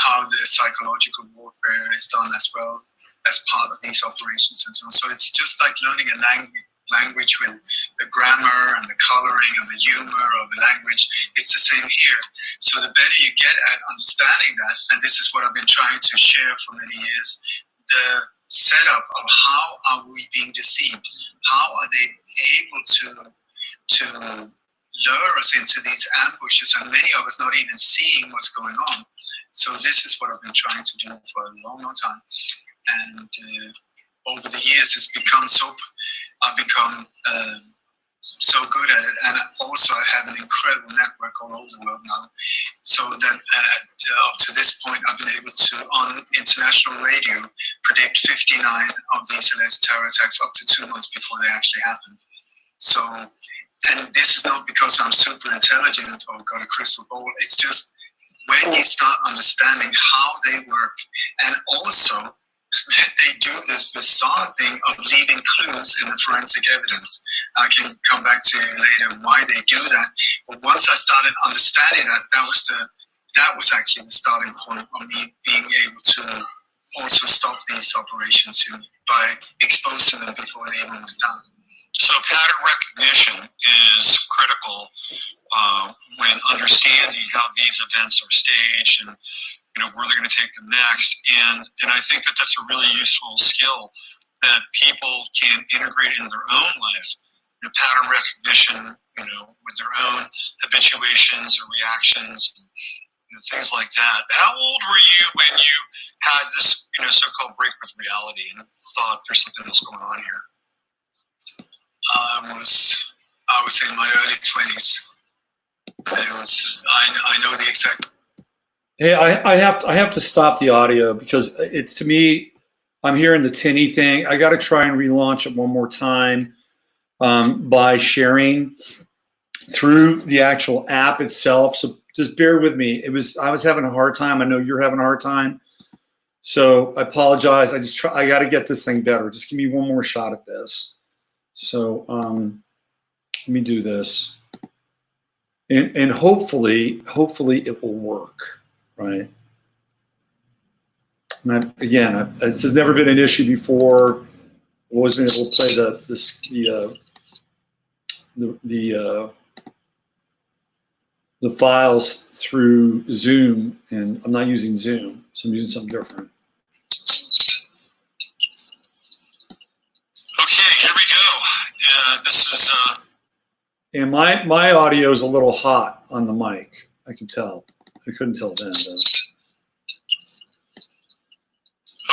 how the psychological warfare is done as well as part of these operations and so on. So it's just like learning a language with the grammar and the coloring and the humor of the language. It's the same here. So the better you get at understanding that, and this is what I've been trying to share for many years, the setup of how are we being deceived? How are they able to lure us into these ambushes, and many of us not even seeing what's going on. So this is what I've been trying to do for a long, long time. And over the years, I've become so good at it, and also I have an incredible network all over the world now. So that up to this point, I've been able to, on international radio, predict 59 of these alleged terror attacks up to 2 months before they actually happen. So, and this is not because I'm super intelligent or got a crystal ball. It's just when you start understanding how they work, and also that they do this bizarre thing of leaving clues in the forensic evidence. I can come back to later why they do that. But once I started understanding that was actually the starting point of me being able to also stop these operations by exposing them before they even went down. So pattern recognition is critical when understanding how these events are staged and where they're going to take them next. And I think that that's a really useful skill that people can integrate into their own life. Pattern recognition, with their own habituations or reactions, and things like that. How old were you when you had this, so-called break with reality and thought there's something else going on here? I was in my early 20s. I know the exact. Hey, I have to stop the audio because it's, to me, I'm hearing the tinny thing. I got to try and relaunch it one more time by sharing through the actual app itself. So just bear with me. I was having a hard time. I know you're having a hard time. So I apologize. I got to get this thing better. Just give me one more shot at this. So let me do this, and hopefully it will work, right? And this has never been an issue before. I've always been able to play the files through Zoom, and I'm not using Zoom, so I'm using something different. Okay, here we go. This is. And my audio is a little hot on the mic. I can tell. I couldn't tell then, though.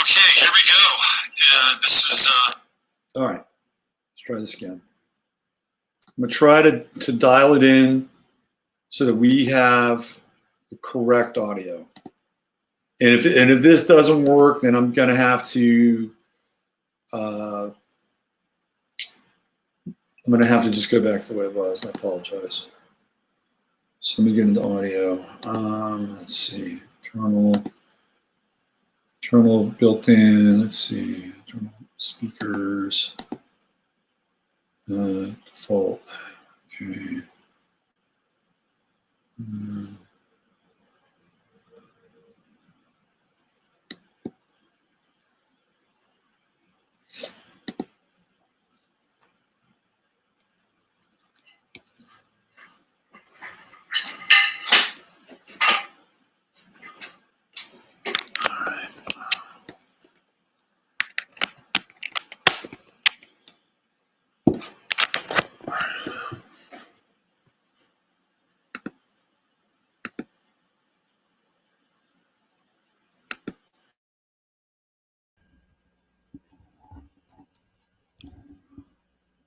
Okay, here we go. This is. All right, let's try this again. I'm gonna try to dial it in so that we have the correct audio. And if this doesn't work, then I'm gonna have to. I'm going to have to just go back the way it was. I apologize. So let me get into audio. Let's see. Internal built in. Let's see. Internal speakers. Default. Okay.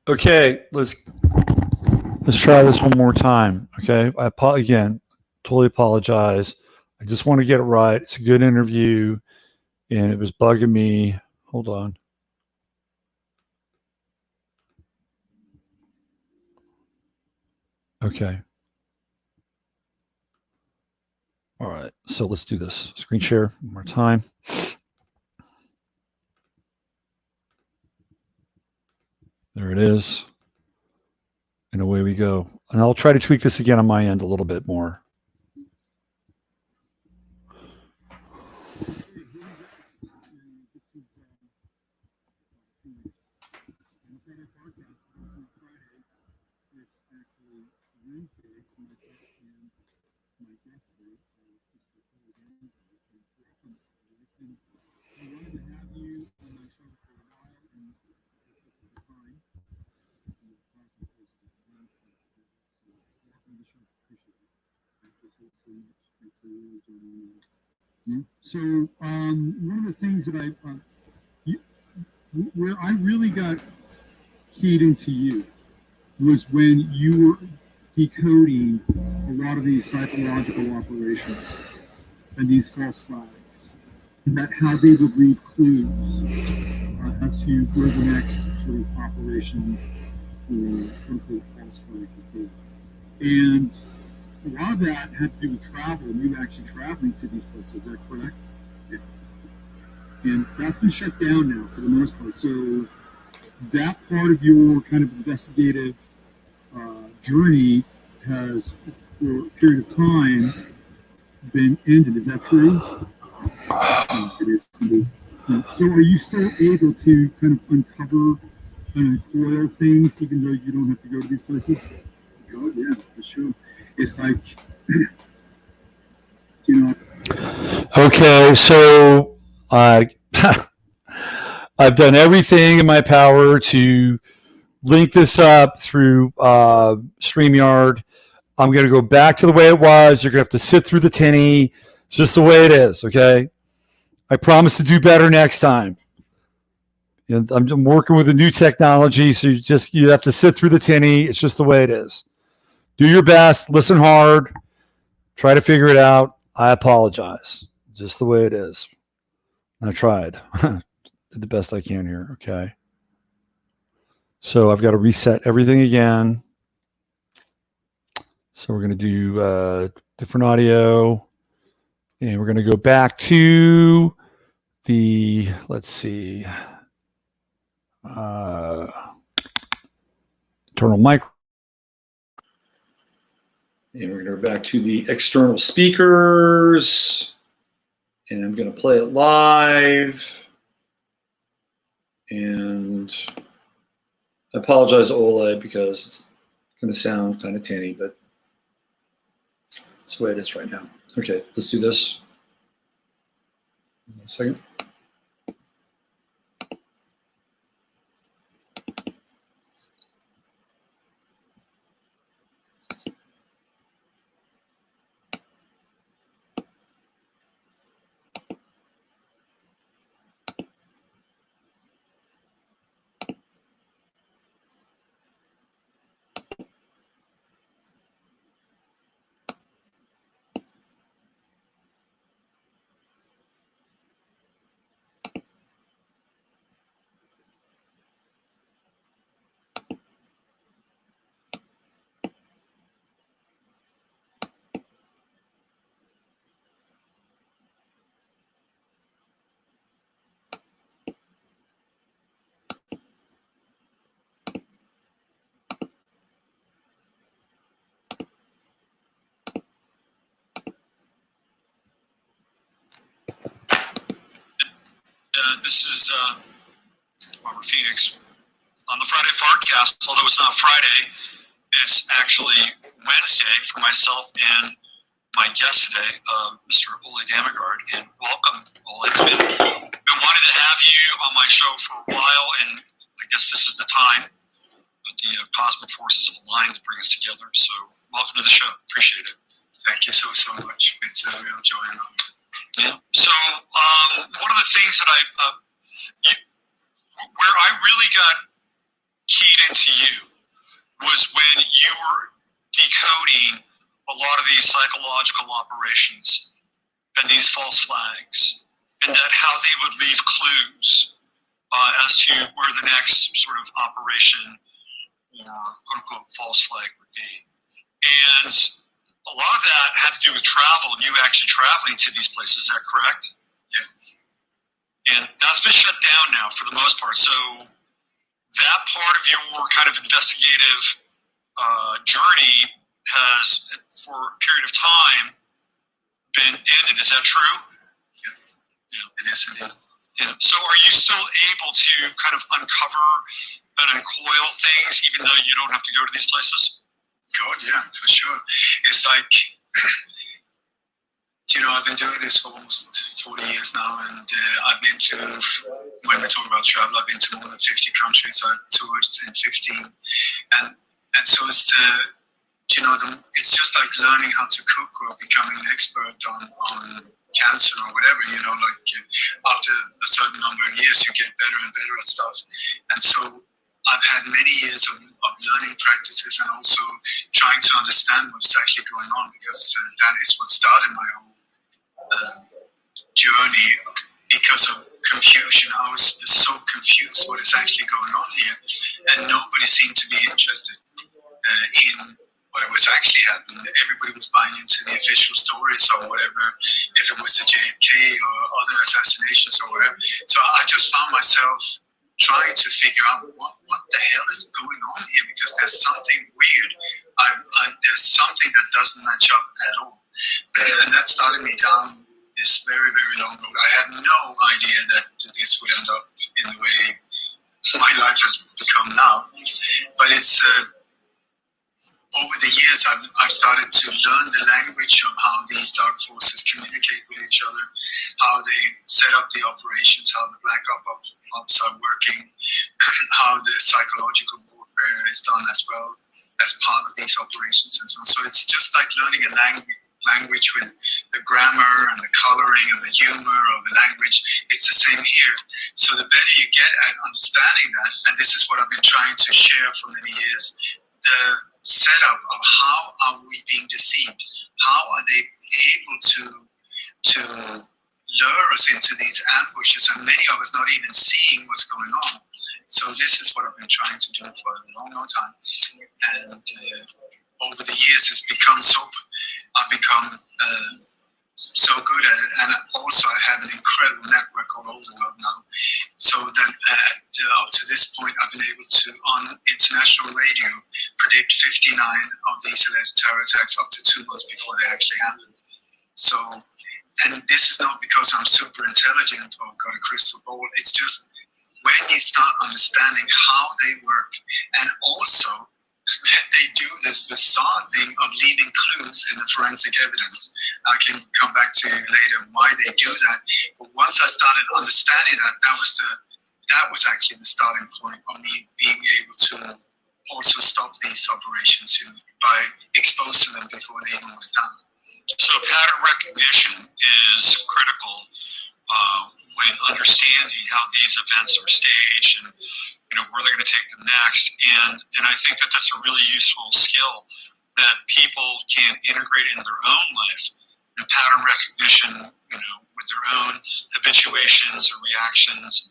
Okay, let's try this one more time. Okay, again, totally apologize. I just want to get it right. It's a good interview, and it was bugging me. Hold on. Okay. All right, so let's do this. Screen share one more time. There it is. And away we go. And I'll try to tweak this again on my end a little bit more. It's a really genuine. Yeah. So one of the things that where I really got keyed into you was when you were decoding a lot of these psychological operations and these false flags, and that how they would leave clues as to where the next sort of operation or unquote false flag would be. And a lot of that had to do with travel, and you actually traveling to these places. Is that correct? Yeah. And that's been shut down now for the most part. So that part of your kind of investigative journey has, for a period of time, been ended. Is that true? It is indeed. So are you still able to kind of uncover and uncoil things, even though you don't have to go to these places? Oh, yeah, for sure. It's like, you know. Okay, so I've done everything in my power to link this up through StreamYard. I'm going to go back to the way it was. You're going to have to sit through the tinny. It's just the way it is, okay? I promise to do better next time. You know, I'm working with a new technology, so you have to sit through the tinny. It's just the way it is. Do your best. Listen hard. Try to figure it out. I apologize. Just the way it is. I tried. Did the best I can here, okay? So I've got to reset everything again. So we're going to do different audio. And we're going to go back to the, let's see, internal mic. And we're going to go back to the external speakers. And I'm going to play it live. And I apologize to Ole because it's going to sound kind of tinny, but that's the way it is right now. Okay, let's do this. One second. This is Robert Phoenix on the Friday FARcast. Although it's not Friday, it's actually Wednesday for myself and my guest today, Mr. Ole Dammegård. And welcome, Ole. It's been wanting to have you on my show for a while, and I guess this is the time. But the cosmic forces have aligned to bring us together. So welcome to the show. Appreciate it. Thank you so much. It's a real joy and honor. Yeah. So one of the things that where I really got keyed into you was when you were decoding a lot of these psychological operations and these false flags, and that how they would leave clues as to where the next sort of operation or quote-unquote false flag would be. And a lot of that had to do with travel, and you actually traveling to these places. Is that correct? Yeah. And that's been shut down now for the most part. So that part of your kind of investigative journey has, for a period of time, been ended. Is that true? Yeah. Yeah, it is indeed. Yeah. So are you still able to kind of uncover and uncoil things, even though you don't have to go to these places? God, yeah, for sure. It's like, I've been doing this for almost 40 years now, and I've been to, when we talk about travel, I've been to more than 50 countries. I've toured in 15, and so it's you know, it's just like learning how to cook or becoming an expert on cancer or whatever, you know, like after a certain number of years, you get better and better at stuff. And so I've had many years of learning practices and also trying to understand what's actually going on, because that is what started my whole journey. Because of confusion, I was so confused what is actually going on here, and nobody seemed to be interested in what was actually happening. Everybody was buying into the official stories or whatever, if it was the JFK or other assassinations or whatever. So I just found myself trying to figure out what the hell is going on here, because there's something weird. There's something that doesn't match up at all. And that started me down this very, very long road. I had no idea that this would end up in the way my life has become now. But it's over the years I've started to learn the language of how these dark forces communicate with each other, how they set up the operations, how the black ops are working, how the psychological warfare is done as well as part of these operations and so on. So it's just like learning a language with the grammar and the coloring and the humor of the language. It's the same here. So the better you get at understanding that, and this is what I've been trying to share for many years, the setup of how are we being deceived? How are they able to lure us into these ambushes, and many of us not even seeing what's going on? So this is what I've been trying to do for a long, long time. And over the years, it's become I've become so good at it, and also I have an incredible network all over the world now. So that up to this point, I've been able to, on international radio, predict 59 of these alleged terror attacks up to 2 months before they actually happen. So, and this is not because I'm super intelligent or got a crystal ball. It's just when you start understanding how they work, and also that they do this bizarre thing of leaving clues in the forensic evidence. I can come back to later why they do that. But once I started understanding that was actually the starting point of me being able to also stop these operations by exposing them before they even went down. So pattern recognition is critical when understanding how these events are staged and where they're going to take them next. And I think that that's a really useful skill that people can integrate in their own life, and pattern recognition, with their own habituations or reactions,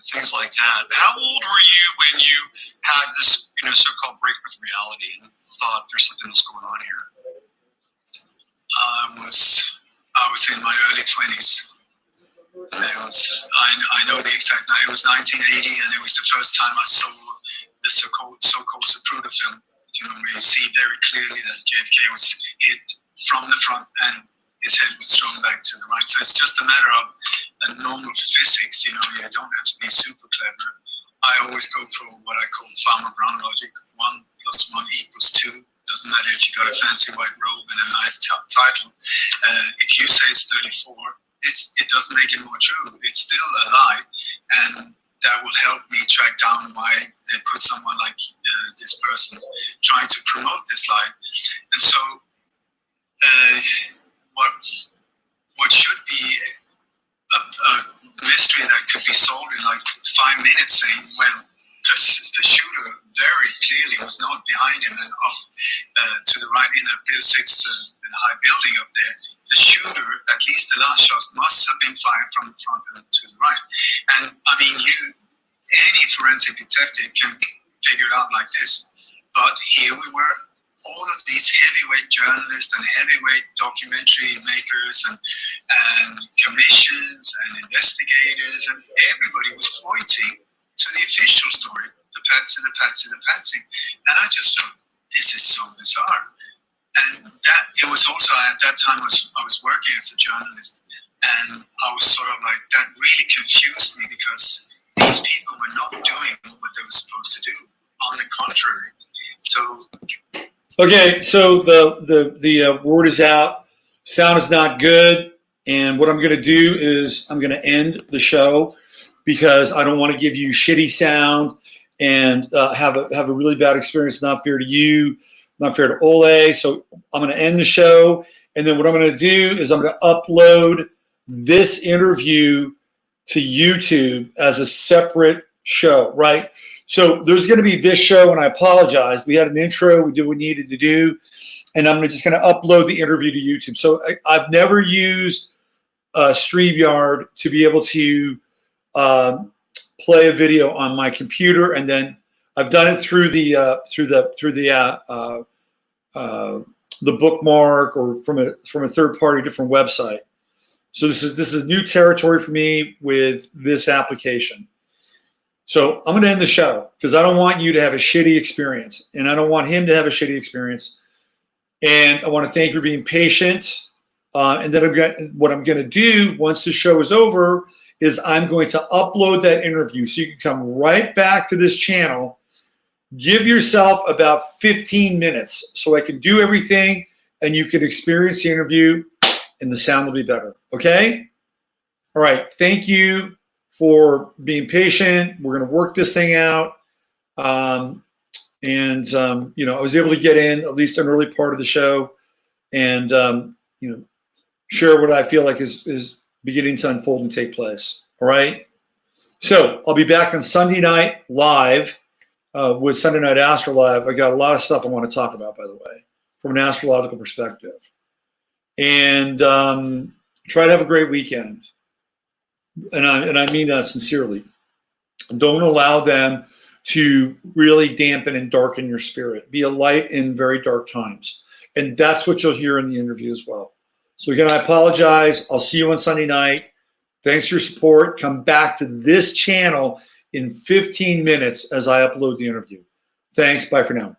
things like that. How old were you when you had this, so-called break with reality and thought there's something else going on here? I was in my early 20s. I know the exact night. It was 1980, and it was the first time I saw the so-called Zapruder film. Where you see very clearly that JFK was hit from the front and his head was thrown back to the right. So it's just a matter of normal physics. You don't have to be super clever. I always go for what I call Farmer Brown logic: 1 + 1 = 2. Doesn't matter if you got a fancy white robe and a nice title. If you say it's 34. It doesn't make it more true. It's still a lie, and that will help me track down why they put someone like this person trying to promote this lie. And so, what should be a mystery that could be solved in like 5 minutes, saying, well, the shooter very clearly was not behind him and up to the right in a Bill 6 in a high building up there. The shooter, at least the last shot, must have been fired from the front to the right. And I mean, any forensic detective can figure it out like this. But here we were, all of these heavyweight journalists and heavyweight documentary makers and commissions and investigators, and everybody was pointing to the official story, the Patsy. And I just thought, this is so bizarre. And that it was also at that time I was working as a journalist, and I was sort of like, that really confused me, because these people were not doing what they were supposed to do. On the contrary. So okay, so the word is out. Sound is not good, and what I'm going to do is I'm going to end the show, because I don't want to give you shitty sound and have a really bad experience. Not fair to you not fair to Ole. So I'm going to end the show. And then what I'm going to do is I'm going to upload this interview to YouTube as a separate show, right? So there's going to be this show, and I apologize. We had an intro. We did what we needed to do. And I'm just going to upload the interview to YouTube. So I've never used StreamYard to be able to play a video on my computer, and then I've done it through the bookmark or from a third party different website. So this is new territory for me with this application. So I'm going to end the show because I don't want you to have a shitty experience, and I don't want him to have a shitty experience. And I want to thank you for being patient. And then what I'm going to do once the show is over is I'm going to upload that interview so you can come right back to this channel. Give yourself about 15 minutes so I can do everything and you can experience the interview and the sound will be better. Okay? All right. Thank you for being patient. We're going to work this thing out. I was able to get in at least an early part of the show and, share what I feel like is beginning to unfold and take place. All right. So I'll be back on Sunday night live with Sunday Night Astro Live. I got a lot of stuff I want to talk about, by the way, from an astrological perspective. And try to have a great weekend. And I mean that sincerely. Don't allow them to really dampen and darken your spirit. Be a light in very dark times. And that's what you'll hear in the interview as well. So again, I apologize. I'll see you on Sunday night. Thanks for your support. Come back to this channel in 15 minutes as I upload the interview. Thanks. Bye for now.